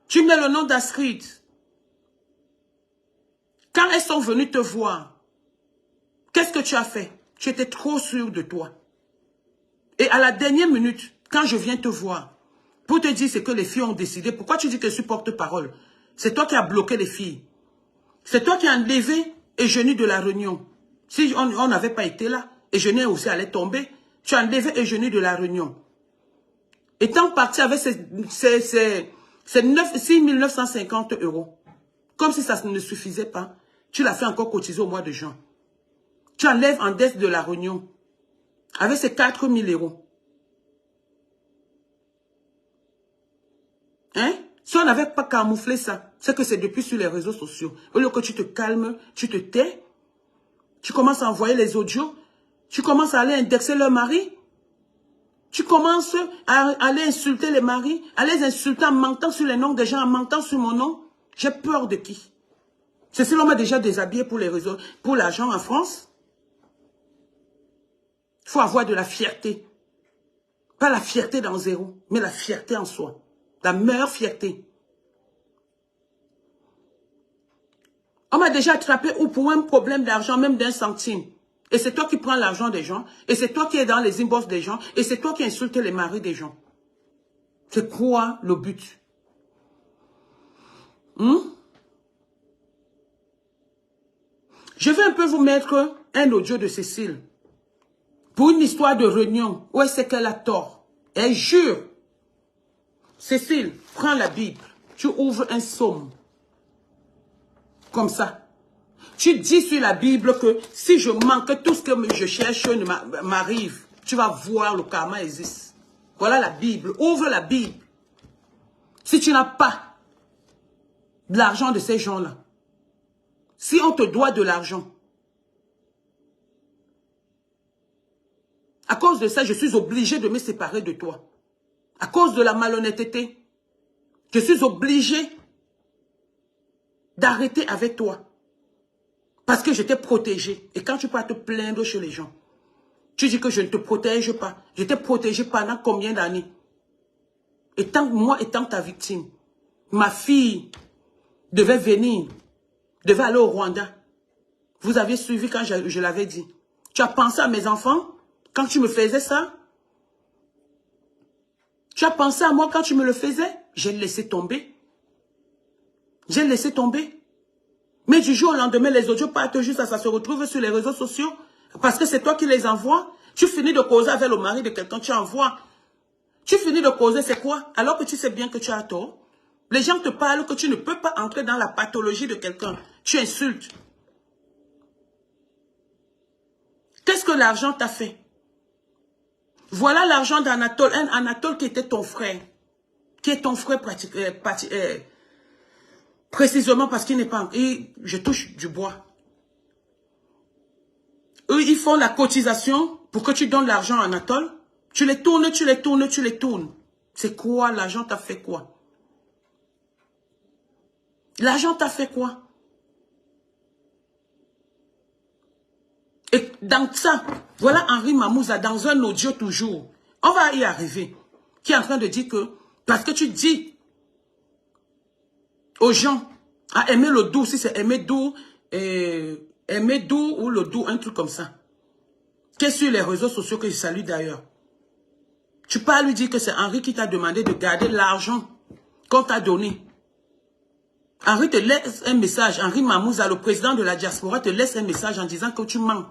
Tu mets le nom d'Astrid. Quand elles sont venues te voir, qu'est-ce que tu as fait? Tu étais trop sûre de toi. Et à la dernière minute, quand je viens te voir, pour te dire ce que les filles ont décidé, pourquoi tu dis que je suis porte-parole? C'est toi qui as bloqué les filles. C'est toi qui as enlevé Eugénie de la réunion. Si on n'avait pas été là, Eugénie aussi allait tomber. Tu as enlevé Eugénie de la réunion. Étant parti avec ces 6 950 €, comme si ça ne suffisait pas, tu l'as fait encore cotiser au mois de juin. Tu enlèves en dette de la réunion avec ces 4 000 €. Hein? Si on n'avait pas camouflé ça, c'est que c'est depuis sur les réseaux sociaux. Au lieu que tu te calmes, tu te tais, tu commences à envoyer les audios, tu commences à aller indexer leur mari. Tu commences à aller insulter les maris, à les insulter en mentant sur les noms des gens, en mentant sur mon nom. J'ai peur de qui? C'est si l'on m'a déjà déshabillé pour les réseaux, pour l'argent en France. Il faut avoir de la fierté. Pas la fierté dans zéro, mais la fierté en soi. La meilleure fierté. On m'a déjà attrapé ou pour un problème d'argent, même d'1 centime. Et c'est toi qui prends l'argent des gens. Et c'est toi qui es dans les inbox des gens. Et c'est toi qui insultes les maris des gens. C'est quoi le but? Je vais un peu vous mettre un audio de Cécile. Pour une histoire de réunion. Où est-ce qu'elle a tort? Elle jure. Cécile, prends la Bible. Tu ouvres un psaume. Comme ça. Tu dis sur la Bible que si je manque, tout ce que je cherche m'arrive. Tu vas voir, le karma existe. Voilà la Bible. Ouvre la Bible. Si tu n'as pas de l'argent de ces gens-là, si on te doit de l'argent, à cause de ça, je suis obligé de me séparer de toi. À cause de la malhonnêteté, je suis obligé d'arrêter avec toi. Parce que je t'ai protégé. Et quand tu peux te plaindre chez les gens, tu dis que je ne te protège pas. Je t'ai protégé pendant combien d'années? Et tant moi étant ta victime, ma fille devait venir, devait aller au Rwanda. Vous aviez suivi quand je l'avais dit. Tu as pensé à mes enfants quand tu me faisais ça? Tu as pensé à moi quand tu me le faisais? J'ai laissé tomber. J'ai laissé tomber. Mais du jour au lendemain, les audios partent juste à ça se retrouve sur les réseaux sociaux. Parce que c'est toi qui les envoies. Tu finis de causer avec le mari de quelqu'un, tu envoies. Tu finis de causer, c'est quoi? Alors que tu sais bien que tu as tort. Les gens te parlent que tu ne peux pas entrer dans la pathologie de quelqu'un. Tu insultes. Qu'est-ce que l'argent t'a fait? Voilà l'argent d'Anatole. Un Anatole qui était ton frère. Qui est ton frère précisément parce qu'il n'est pas... je touche du bois. Eux, ils font la cotisation pour que tu donnes l'argent à Anatole. Tu les tournes, tu les tournes, tu les tournes. C'est quoi? L'argent t'a fait quoi? L'argent t'a fait quoi? Et dans ça, voilà Henri Mamouza, dans un audio toujours, on va y arriver, qui est en train de dire que, parce que tu dis aux gens à aimer le doux, si c'est aimer doux ou le doux, un truc comme ça, qui est sur les réseaux sociaux que je salue d'ailleurs. Tu peux lui dire que c'est Henri qui t'a demandé de garder l'argent qu'on t'a donné. Henri te laisse un message. Henri Mamouza, le président de la diaspora, te laisse un message en disant que tu mens.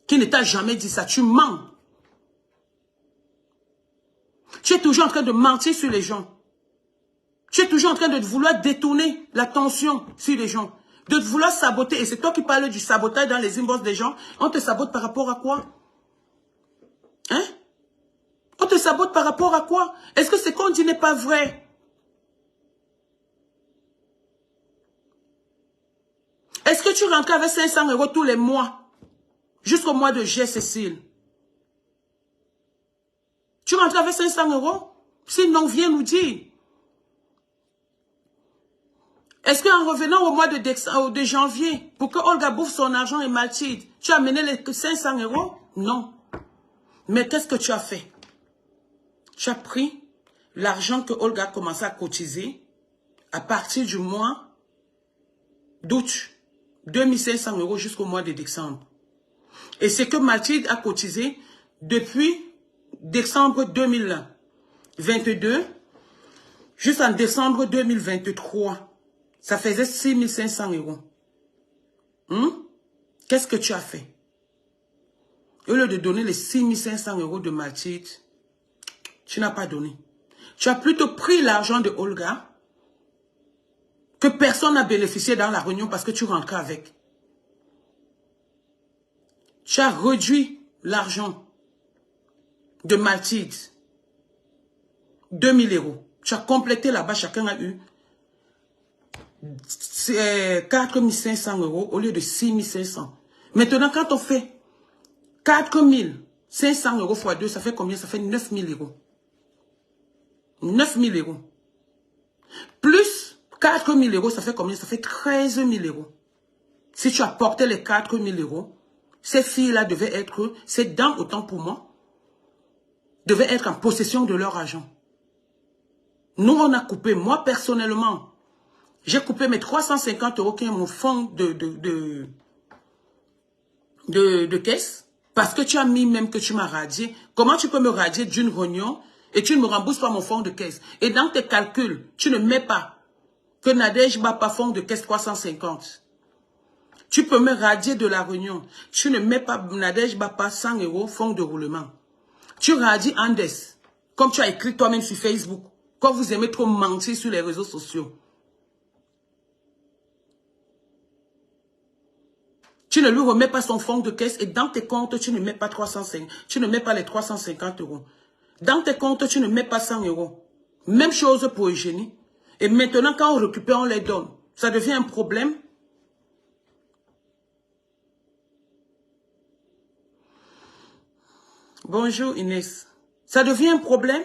Qui ne t'a jamais dit ça. Tu mens. Tu es toujours en train de mentir sur les gens. Tu es toujours en train de vouloir détourner l'attention sur les gens. De vouloir saboter. Et c'est toi qui parles du sabotage dans les inbox des gens. On te sabote par rapport à quoi? Hein? On te sabote par rapport à quoi? Est-ce que ce qu'on dit n'est pas vrai? Est-ce que tu rentres avec 500 € tous les mois? Jusqu'au mois de juillet, Cécile. Tu rentres avec 500 €? Sinon, viens nous dire. Est-ce qu'en revenant au mois de janvier, pour que Olga bouffe son argent et Mathilde, tu as amené les 500 €? Non. Mais qu'est-ce que tu as fait? Tu as pris l'argent que Olga a commencé à cotiser à partir du mois d'août. 2500 € jusqu'au mois de décembre. Et c'est que Mathilde a cotisé depuis décembre 2022 jusqu'en décembre 2023. Ça faisait 6500 €. Qu'est-ce que tu as fait? Au lieu de donner les 6500 € de Mathilde, tu n'as pas donné. Tu as plutôt pris l'argent de Olga que personne n'a bénéficié dans la réunion parce que tu rentrais avec. Tu as réduit l'argent de Mathilde. 2000 €. Tu as complété là-bas, chacun a eu 4500 € au lieu de 6500. Maintenant, quand on fait 4000 500 € fois 2, ça fait combien? Ça fait 9 000 €. 9 000 €. Plus 4 000 €, ça fait combien? Ça fait 13 000 €. Si tu apportais les 4 000 €, ces filles-là devaient être, ces dames, autant pour moi, devaient être en possession de leur argent. Nous, on a coupé, moi personnellement, j'ai coupé mes 350 € qui est mon fonds de caisse, parce que tu as mis même que tu m'as radié. Comment tu peux me radier d'une réunion et tu ne me rembourses pas mon fonds de caisse? Et dans tes calculs, tu ne mets pas que Nadège bat pas fonds de caisse 350. Tu peux me radier de la réunion. Tu ne mets pas Nadège bat pas 100 € fonds de roulement. Tu radies Andes, comme tu as écrit toi-même sur Facebook, quand vous aimez trop mentir sur les réseaux sociaux. Tu ne lui remets pas son fonds de caisse et dans tes comptes, tu ne mets pas 350, tu ne mets pas les 350 €. Dans tes comptes, tu ne mets pas 100 €. Même chose pour Eugénie. Et maintenant, quand on récupère, on les donne. Ça devient un problème. Bonjour Inès. Ça devient un problème.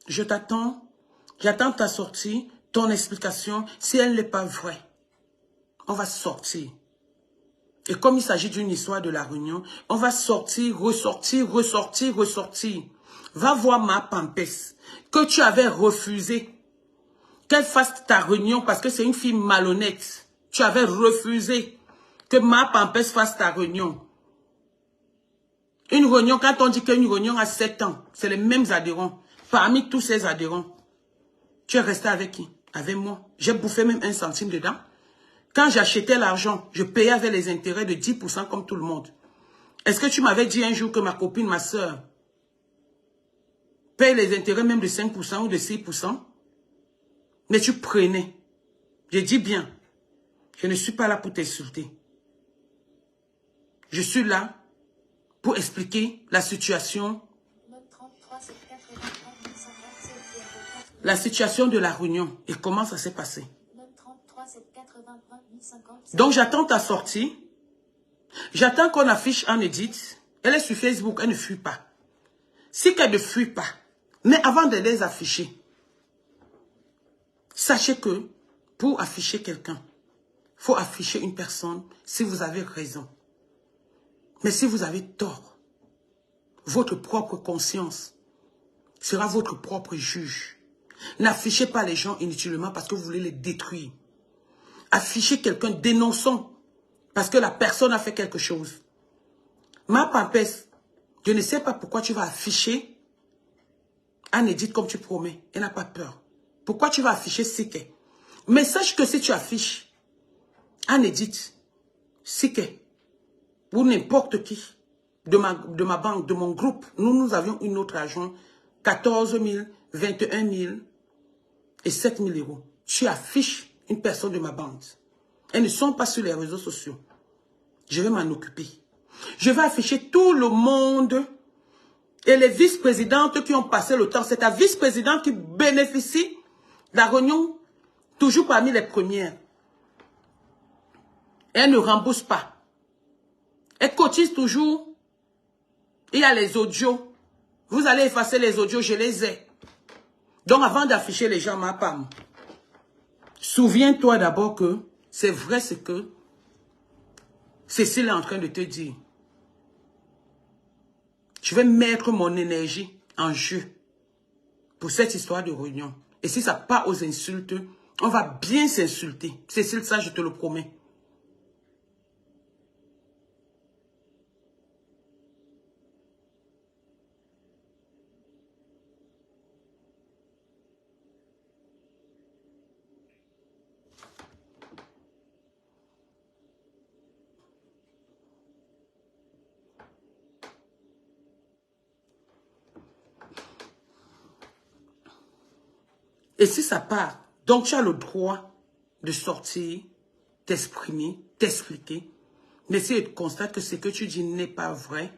Je t'attends. J'attends ta sortie, ton explication. Si elle n'est pas vraie, on va sortir. Et comme il s'agit d'une histoire de la réunion, on va sortir, ressortir, ressortir, ressortir. Va voir ma Pampès, que tu avais refusé qu'elle fasse ta réunion parce que c'est une fille malhonnête. Tu avais refusé que ma Pampès fasse ta réunion. Une réunion, quand on dit qu'une réunion a 7 ans, c'est les mêmes adhérents. Parmi tous ces adhérents, tu es resté avec qui? Avec moi. J'ai bouffé même 1 centime dedans. Quand j'achetais l'argent, je payais avec les intérêts de 10% comme tout le monde. Est-ce que tu m'avais dit un jour que ma copine, ma soeur, paye les intérêts même de 5% ou de 6%? Mais tu prenais. Je dis bien, je ne suis pas là pour t'insulter. Je suis là pour expliquer la situation. La situation de la réunion et comment ça s'est passé. Donc j'attends ta sortie. J'attends qu'on affiche en edit. Elle est sur Facebook, elle ne fuit pas. Si qu'elle ne fuit pas, mais avant de les afficher, sachez que pour afficher quelqu'un, il faut afficher une personne si vous avez raison. Mais si vous avez tort, votre propre conscience sera votre propre juge. N'affichez pas les gens inutilement parce que vous voulez les détruire. Affichez quelqu'un, dénonçons parce que la personne a fait quelque chose. Ma Pampès, je ne sais pas pourquoi tu vas afficher en edit comme tu promets. Elle n'a pas peur. Pourquoi tu vas afficher Siké? Mais sache que si tu affiches en edit Siké ou n'importe qui de ma banque, de mon groupe, nous avions une autre agent, 14 000, 21 000 et 7 000 €. Tu affiches une personne de ma banque. Elles ne sont pas sur les réseaux sociaux. Je vais m'en occuper. Je vais afficher tout le monde et les vice-présidentes qui ont passé le temps. C'est ta vice-présidente qui bénéficie de la réunion, toujours parmi les premières. Elle ne rembourse pas. Elle cotise toujours. Il y a les audios. Vous allez effacer les audios, je les ai. Donc avant d'afficher les gens, ma Pam, souviens-toi d'abord que c'est vrai ce que Cécile est en train de te dire. Je vais mettre mon énergie en jeu pour cette histoire de réunion. Et si ça part aux insultes, on va bien s'insulter. Cécile, ça, je te le promets. Et si ça part, donc tu as le droit de sortir, t'exprimer, t'expliquer. Mais si je constate que ce que tu dis n'est pas vrai,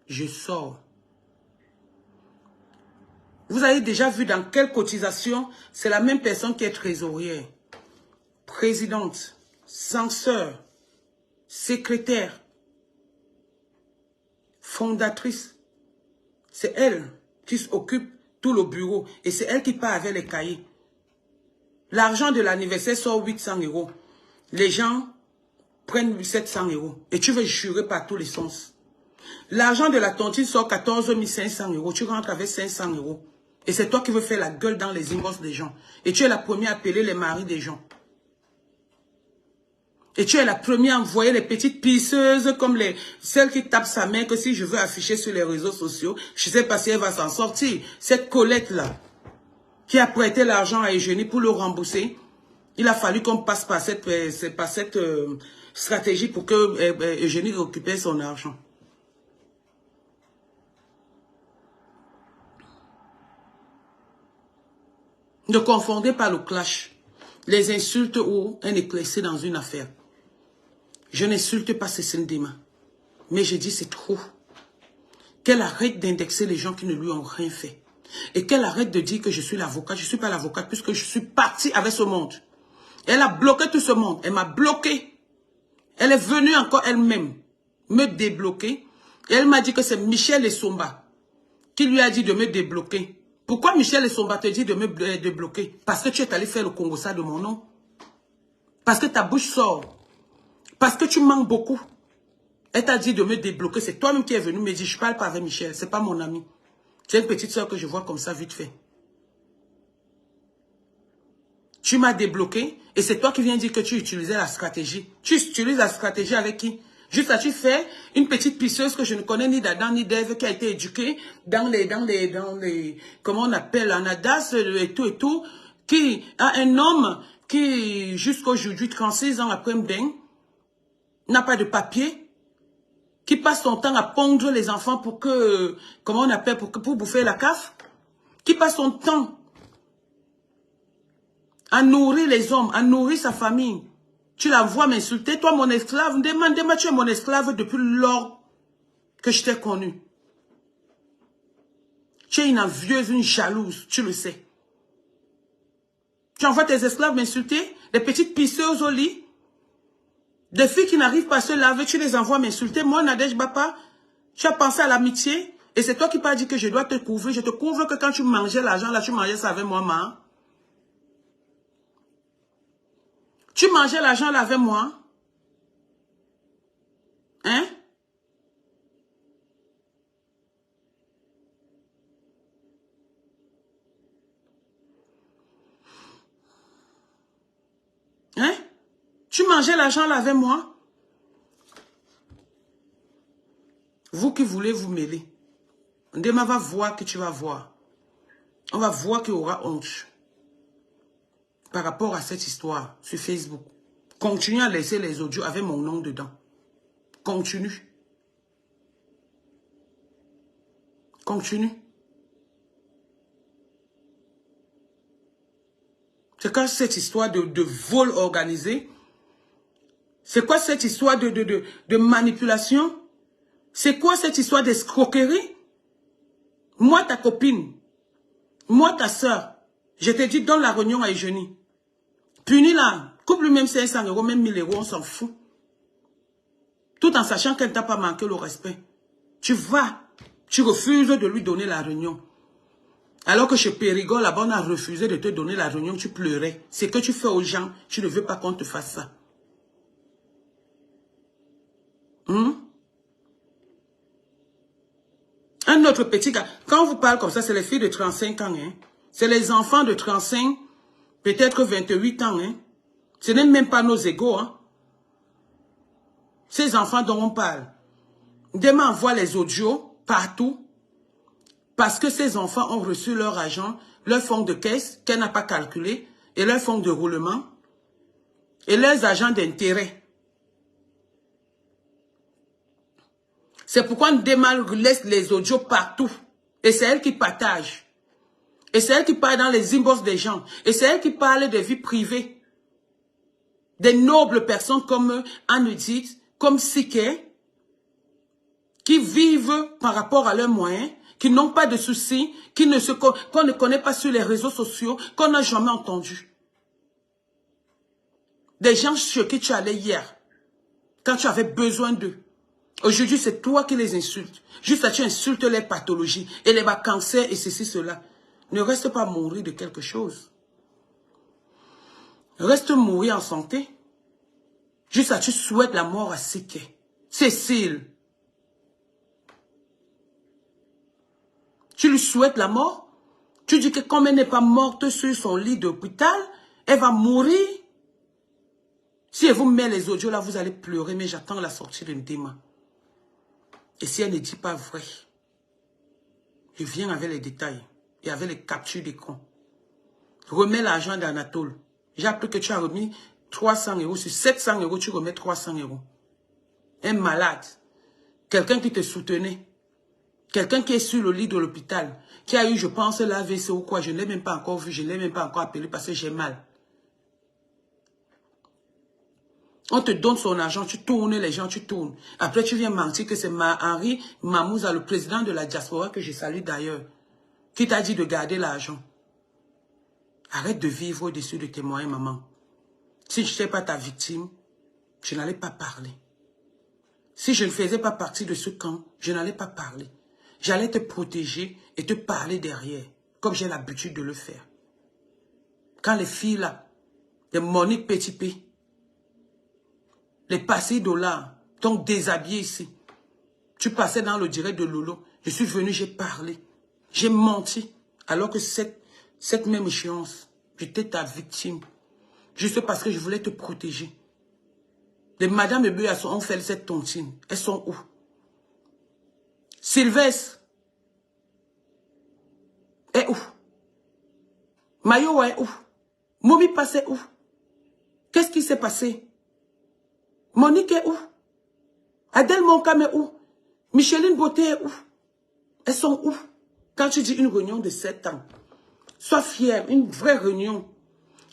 je sors. Vous avez déjà vu dans quelle cotisation, c'est la même personne qui est trésorière, présidente, censeur, secrétaire, fondatrice. C'est elle qui s'occupe tout le bureau. Et c'est elle qui part avec les cahiers. L'argent de l'anniversaire sort 800 €. Les gens prennent 700 €. Et tu veux jurer par tous les sens. L'argent de la tontine sort 14 500 €. Tu rentres avec 500 €. Et c'est toi qui veux faire la gueule dans les inbox des gens. Et tu es la première à appeler les maris des gens. Et tu es la première à envoyer les petites pisseuses comme celles qui tapent sa main que si je veux afficher sur les réseaux sociaux, je ne sais pas si elle va s'en sortir. Cette Colette-là, qui a prêté l'argent à Eugénie pour le rembourser, il a fallu qu'on passe par cette stratégie pour que Eugénie récupère son argent. Ne confondez pas le clash, les insultes ou un éclairci dans une affaire. Je n'insulte pas Cécile Dima, mais je dis c'est trop. Qu'elle arrête d'indexer les gens qui ne lui ont rien fait. Et qu'elle arrête de dire que je suis l'avocate. Je ne suis pas l'avocate puisque je suis partie avec ce monde. Elle a bloqué tout ce monde. Elle m'a bloqué. Elle est venue encore elle-même me débloquer. Et elle m'a dit que c'est Michel Essomba qui lui a dit de me débloquer. Pourquoi Michel Essomba te dit de me débloquer? Parce que tu es allé faire le Congossa de mon nom. Parce que ta bouche sort. Parce que tu manques beaucoup. Elle t'a dit de me débloquer. C'est toi-même qui es venu me dire, je ne parle pas avec Michel. Ce n'est pas mon ami. C'est une petite soeur que je vois comme ça vite fait. Tu m'as débloqué et c'est toi qui viens dire que tu utilisais la stratégie. Tu utilises la stratégie avec qui? Juste là, tu fais une petite pisseuse que je ne connais ni d'Adam ni d'Ève qui a été éduquée dans les comment on appelle, en Adas et tout, qui a un homme qui, jusqu'aujourd'hui, 36 ans après Mbeng, n'a pas de papier, qui passe son temps à pondre les enfants pour que, comment on appelle, pour bouffer la CAF, qui passe son temps à nourrir les hommes, à nourrir sa famille. Tu la vois m'insulter, toi mon esclave, demande-moi, tu es mon esclave depuis lors que je t'ai connu. Tu es une envieuse, une jalouse, tu le sais. Tu envoies tes esclaves m'insulter, des petites pisseuses au lit, des filles qui n'arrivent pas à se laver, tu les envoies m'insulter. Moi, Nadège Bapa, tu as pensé à l'amitié, et c'est toi qui m'as dit que je dois te couvrir. Je te couvre que quand tu mangeais l'argent, là, tu mangeais ça avec moi, ma. Tu mangeais l'argent là avec moi. Hein? Hein? Tu mangeais l'argent là avec moi? Vous qui voulez vous mêler. Demain va voir que tu vas voir. On va voir qu'il y aura honte. Par rapport à cette histoire sur Facebook. Continue à laisser les audios avec mon nom dedans. Continue. Continue. C'est quoi cette histoire de vol organisé? C'est quoi cette histoire de manipulation? C'est quoi cette histoire d'escroquerie? Moi, ta copine, moi, ta soeur, je t'ai dit, donne la réunion à Eugénie. Punis-la. Coupe-lui même 500 €, même 1000 €, on s'en fout. Tout en sachant qu'elle ne t'a pas manqué le respect. Tu vas, tu refuses de lui donner la réunion. Alors que chez Périgord, là-bas, on a refusé de te donner la réunion, tu pleurais. C'est que tu fais aux gens, tu ne veux pas qu'on te fasse ça. Un autre petit gars, quand on vous parle comme ça, c'est les filles de 35 ans. Hein? C'est les enfants de 35, peut-être 28 ans. Hein? Ce n'est même pas nos égaux. Hein? Ces enfants dont on parle. Demain, on voit les audios partout. Parce que ces enfants ont reçu leur argent, leur fonds de caisse qu'elle n'a pas calculé, et leur fonds de roulement, et leurs agents d'intérêt. C'est pourquoi Ndema laisse les audios partout. Et c'est elle qui partage. Et c'est elle qui parle dans les inbox des gens. Et c'est elle qui parle des vies privées. Des nobles personnes comme Anne-Edith, comme Siké, qui vivent par rapport à leurs moyens, qui n'ont pas de soucis, qu'on ne connaît pas sur les réseaux sociaux, qu'on n'a jamais entendu. Des gens chez qui tu allais hier. quand tu avais besoin d'eux. Aujourd'hui, c'est toi qui les insultes. Juste là, tu insultes les pathologies et les cancers et ceci, cela. Ne reste pas mourir de quelque chose. Reste mourir en santé. Juste là, tu souhaites la mort à Siké. Cécile. Tu lui souhaites la mort? Tu dis que comme elle n'est pas morte sur son lit d'hôpital, elle va mourir. Si elle vous met les audios là, vous allez pleurer, mais j'attends la sortie de Ndema. Et si elle ne dit pas vrai, je viens avec les détails et avec les captures d'écran. Remets l'argent d'Anatole. J'ai appris que tu as remis 300 €. Sur 700 €, tu remets 300 €. Un malade. Quelqu'un qui te soutenait. Quelqu'un qui est sur le lit de l'hôpital. Qui a eu, je pense, l'AVC ou quoi. Je ne l'ai même pas encore vu. Je ne l'ai même pas encore appelé parce que j'ai mal. On te donne son argent, tu tournes les gens, tu tournes. Après, tu viens mentir que c'est Henri Mamouza, le président de la diaspora, que je salue d'ailleurs, qui t'a dit de garder l'argent. Arrête de vivre au-dessus de tes moyens, maman. Si je n'étais pas ta victime, je n'allais pas parler. Si je ne faisais pas partie de ce camp, je n'allais pas parler. J'allais te protéger et te parler derrière, comme j'ai l'habitude de le faire. Quand les filles là, les Monique Petit P, les passés dollars t'ont déshabillé ici. Tu passais dans le direct de Lolo. Je suis venu, j'ai parlé. J'ai menti. Alors que cette même échéance, j'étais ta victime. Juste parce que je voulais te protéger. Les Madame Ebeu ont fait cette tontine. Elles sont où? Sylvestre est où? Mayowa est où? Momi passait où? Qu'est-ce qui s'est passé? Monique est où? Adèle Moncam est où? Micheline Beauté est où? Elles sont où? Quand tu dis une réunion de 7 ans, sois fier, une vraie réunion.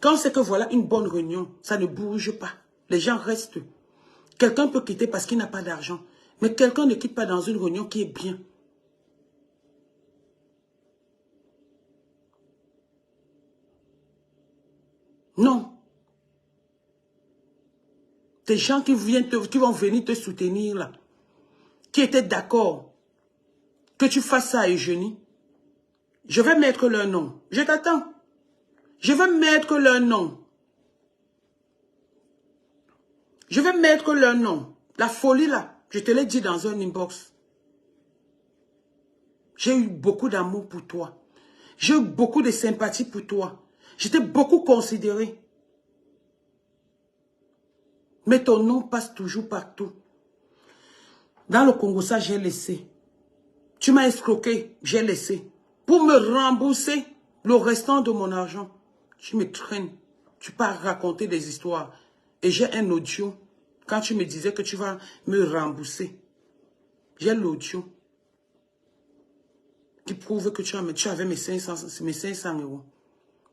Quand c'est que voilà une bonne réunion, ça ne bouge pas. Les gens restent. Quelqu'un peut quitter parce qu'il n'a pas d'argent. Mais quelqu'un ne quitte pas dans une réunion qui est bien. Non. Des gens qui vont venir te soutenir là, qui étaient d'accord que tu fasses ça à Eugénie, je vais mettre leur nom. Je t'attends. Je vais mettre leur nom. Je vais mettre leur nom. La folie là, je te l'ai dit dans un inbox. J'ai eu beaucoup d'amour pour toi. J'ai eu beaucoup de sympathie pour toi. J'étais beaucoup considéré. Mais ton nom passe toujours partout. Dans le Congo, ça, j'ai laissé. Tu m'as escroqué, j'ai laissé. Pour me rembourser le restant de mon argent, tu me traînes. Tu pars raconter des histoires. Et j'ai un audio. Quand tu me disais que tu vas me rembourser, j'ai l'audio qui prouve que tu avais mes 500 €.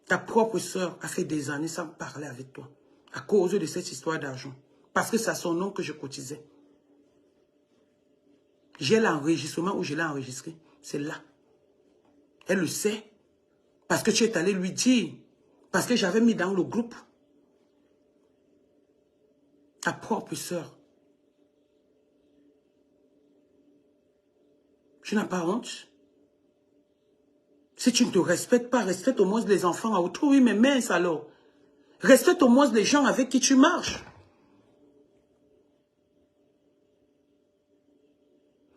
Ta propre soeur a fait des années sans parler avec toi. À cause de cette histoire d'argent. Parce que c'est à son nom que je cotisais. J'ai l'enregistrement où je l'ai enregistré. C'est là. Elle le sait. Parce que tu es allé lui dire. Parce que j'avais mis dans le groupe. Ta propre soeur. Tu n'as pas honte? Si tu ne te respectes pas, respecte au moins les enfants à autrui, mais mince alors. Respecte au moins les gens avec qui tu marches.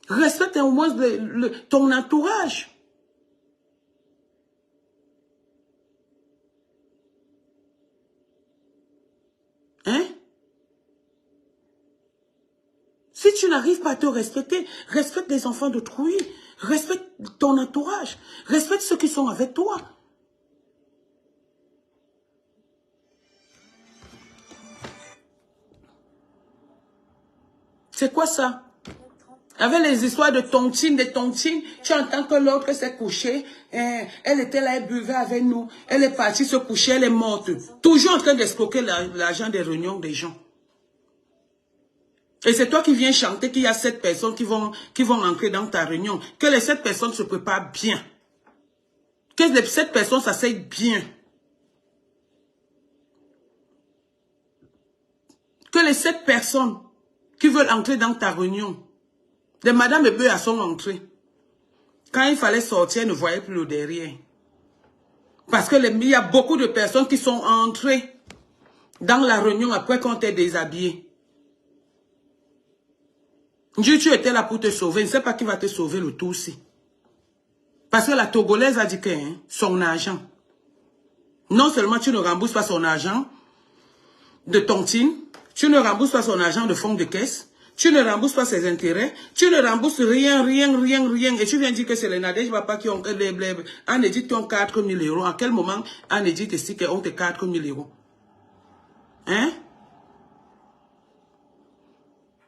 Respecte au moins ton entourage. Hein? Si tu n'arrives pas à te respecter, respecte les enfants d'autrui. Respecte ton entourage. Respecte ceux qui sont avec toi. C'est quoi ça? Avec les histoires de tontine, tu entends que l'autre s'est couchée. Elle était là, elle buvait avec nous. Elle est partie se coucher, elle est morte. Toujours en train d'escroquer l'argent des réunions des gens. Et c'est toi qui viens chanter qu'il y a 7 personnes qui vont entrer dans ta réunion. Que les 7 personnes se préparent bien. Que les 7 personnes s'asseyent bien. Que les 7 personnes qui veulent entrer dans ta réunion. Des madames et bœufs sont entrées. Quand il fallait sortir, elles ne voyaient plus le derrière. Parce que il y a beaucoup de personnes qui sont entrées dans la réunion après qu'on t'ait déshabillé. Dieu, tu étais là pour te sauver. Je ne sais pas qui va te sauver le tout aussi. Parce que la Togolaise a dit que son argent, non seulement tu ne rembourses pas son argent de tontine, tu ne rembourses pas son argent de fonds de caisse, tu ne rembourses pas ses intérêts, tu ne rembourses rien. Et tu viens dire que c'est les Nadège Papa qui ont en Égypte qui ont 4 000 euros. À quel moment en Égypte ici qui ont 4 000 euros? Hein?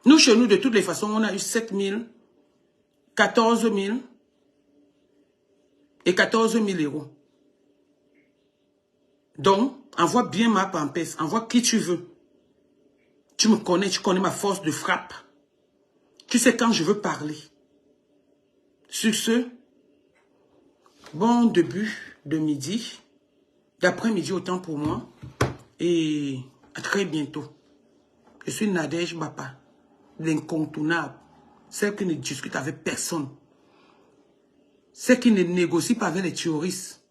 Nous, chez nous, de toutes les façons, on a eu 7 000, 14 000 et 14 000 euros. Donc, envoie bien ma pampesse, envoie qui tu veux. Tu me connais, tu connais ma force de frappe. Tu sais quand je veux parler. Sur ce, bon début de midi, d'après-midi autant pour moi, et à très bientôt. Je suis Nadège Papa, l'incontournable, celle qui ne discute avec personne, celle qui ne négocie pas avec les terroristes,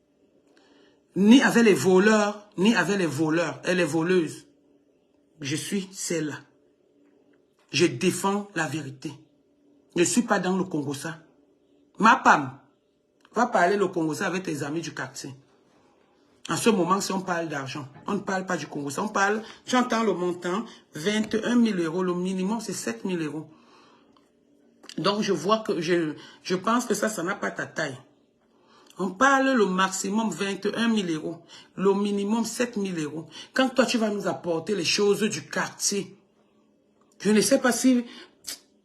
ni avec les voleurs, ni avec les voleurs et les voleuses. Je suis celle-là. Je défends la vérité. Je ne suis pas dans le Congo-ça. Ma Pam, va parler le Congo-ça avec tes amis du quartier. En ce moment, si on parle d'argent, on ne parle pas du Congo-ça. On parle, j'entends le montant, 21 000 euros. Le minimum, c'est 7 000 euros. Donc, je vois que, je pense que ça n'a pas ta taille. On parle le maximum 21 000 euros. Le minimum 7 000 euros. Quand toi, tu vas nous apporter les choses du quartier, je ne sais pas si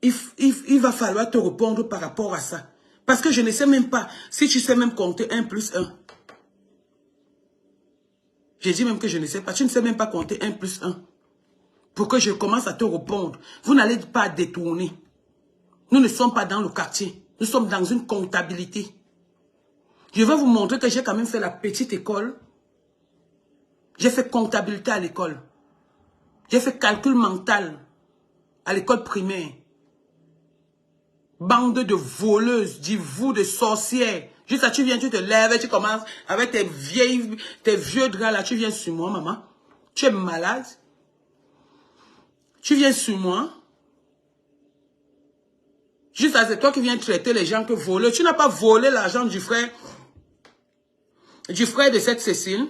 il va falloir te répondre par rapport à ça. Parce que je ne sais même pas si tu sais même compter 1 plus 1. J'ai dit même que je ne sais pas. Tu ne sais même pas compter 1 plus 1. Pour que je commence à te répondre. Vous n'allez pas détourner. Nous ne sommes pas dans le quartier. Nous sommes dans une comptabilité. Je vais vous montrer que j'ai quand même fait la petite école. J'ai fait comptabilité à l'école. J'ai fait calcul mental à l'école primaire. Bande de voleuses, de sorcières. Juste là, tu viens, tu te lèves et tu commences avec tes vieux draps là. Tu viens sur moi, maman. Tu es malade. Tu viens sur moi. Juste là, c'est toi qui viens traiter les gens que voleurs. Tu n'as pas volé l'argent du frère de cette Cécile.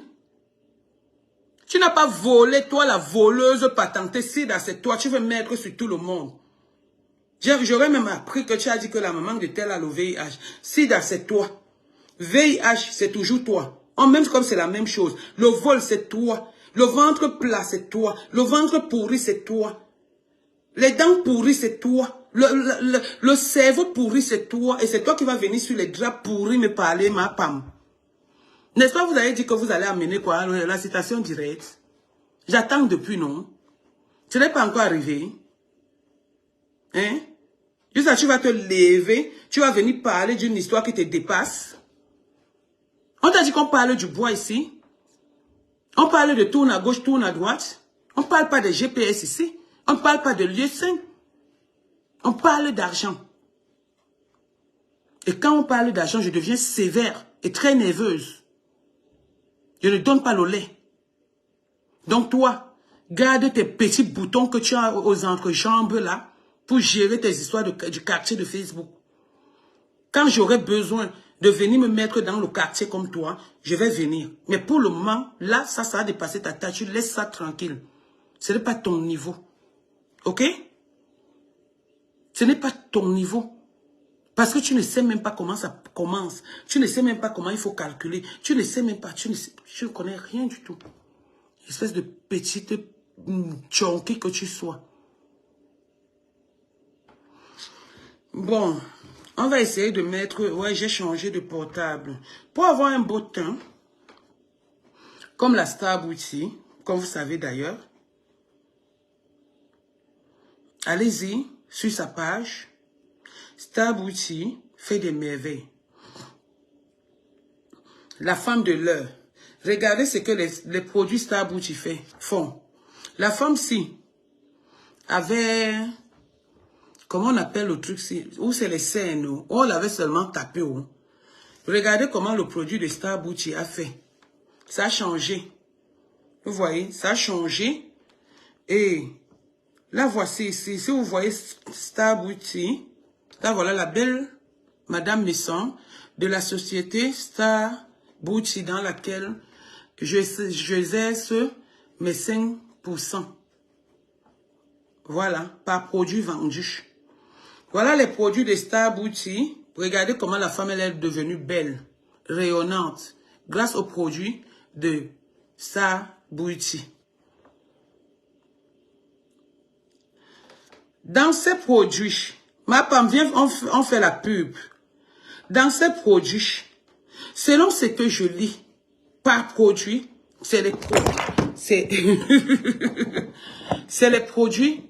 Tu n'as pas volé, toi, la voleuse patentée. Sida, c'est toi. Tu veux mettre sur tout le monde. J'aurais même appris que tu as dit que la maman de tel a le VIH. Sida, c'est toi. VIH, c'est toujours toi. Même comme c'est la même chose. Le vol, c'est toi. Le ventre plat, c'est toi. Le ventre pourri, c'est toi. Les dents pourries, c'est toi. Le cerveau pourri, c'est toi. Et c'est toi qui vas venir sur les draps pourris me parler, ma Pam. N'est-ce pas, vous avez dit que vous allez amener quoi? La citation directe. J'attends depuis, non? Ce n'est pas encore arrivé. Hein? Juste là, tu vas te lever. Tu vas venir parler d'une histoire qui te dépasse. On t'a dit qu'on parle du bois ici. On parle de tourne à gauche, tourne à droite. On ne parle pas de GPS ici. On ne parle pas de lieu sain. On parle d'argent. Et quand on parle d'argent, je deviens sévère et très nerveuse. Je ne donne pas le lait. Donc toi, garde tes petits boutons que tu as aux entrejambes là pour gérer tes histoires du quartier de Facebook. Quand j'aurai besoin de venir me mettre dans le quartier comme toi, je vais venir. Mais pour le moment, là, ça a dépassé ta taille. Tu laisses ça tranquille. Ce n'est pas ton niveau. Ok? Ce n'est pas ton niveau. Parce que tu ne sais même pas comment ça commence. Tu ne sais même pas comment il faut calculer. Tu ne sais même pas. Tu ne connais rien du tout. Espèce de petite chonky que tu sois. Bon, on va essayer de mettre... Ouais, j'ai changé de portable. Pour avoir un beau teint, comme la Star Beauty, comme vous savez d'ailleurs, allez-y sur sa page. Star Beauty fait des merveilles. La femme de l'heure. Regardez ce que les produits Star Beauty font. La femme-ci avait Comment on appelle le truc? Où c'est les scènes? On l'avait seulement tapé. Regardez comment le produit de Star Beauty a fait. Ça a changé. Vous voyez, ça a changé. Et là, voici ici. Si vous voyez Star Beauty, là, voilà la belle Madame Messon de la société Star Beauty dans laquelle j'exerce mes 5%. Voilà, par produit vendu. Voilà les produits de Star Beauty. Regardez comment la femme elle est devenue belle, rayonnante, grâce aux produits de Star Beauty. Dans ces produits, ma femme vient, on fait la pub. Dans ces produits, selon ce que je lis, par produit, c'est les produits. C'est les produits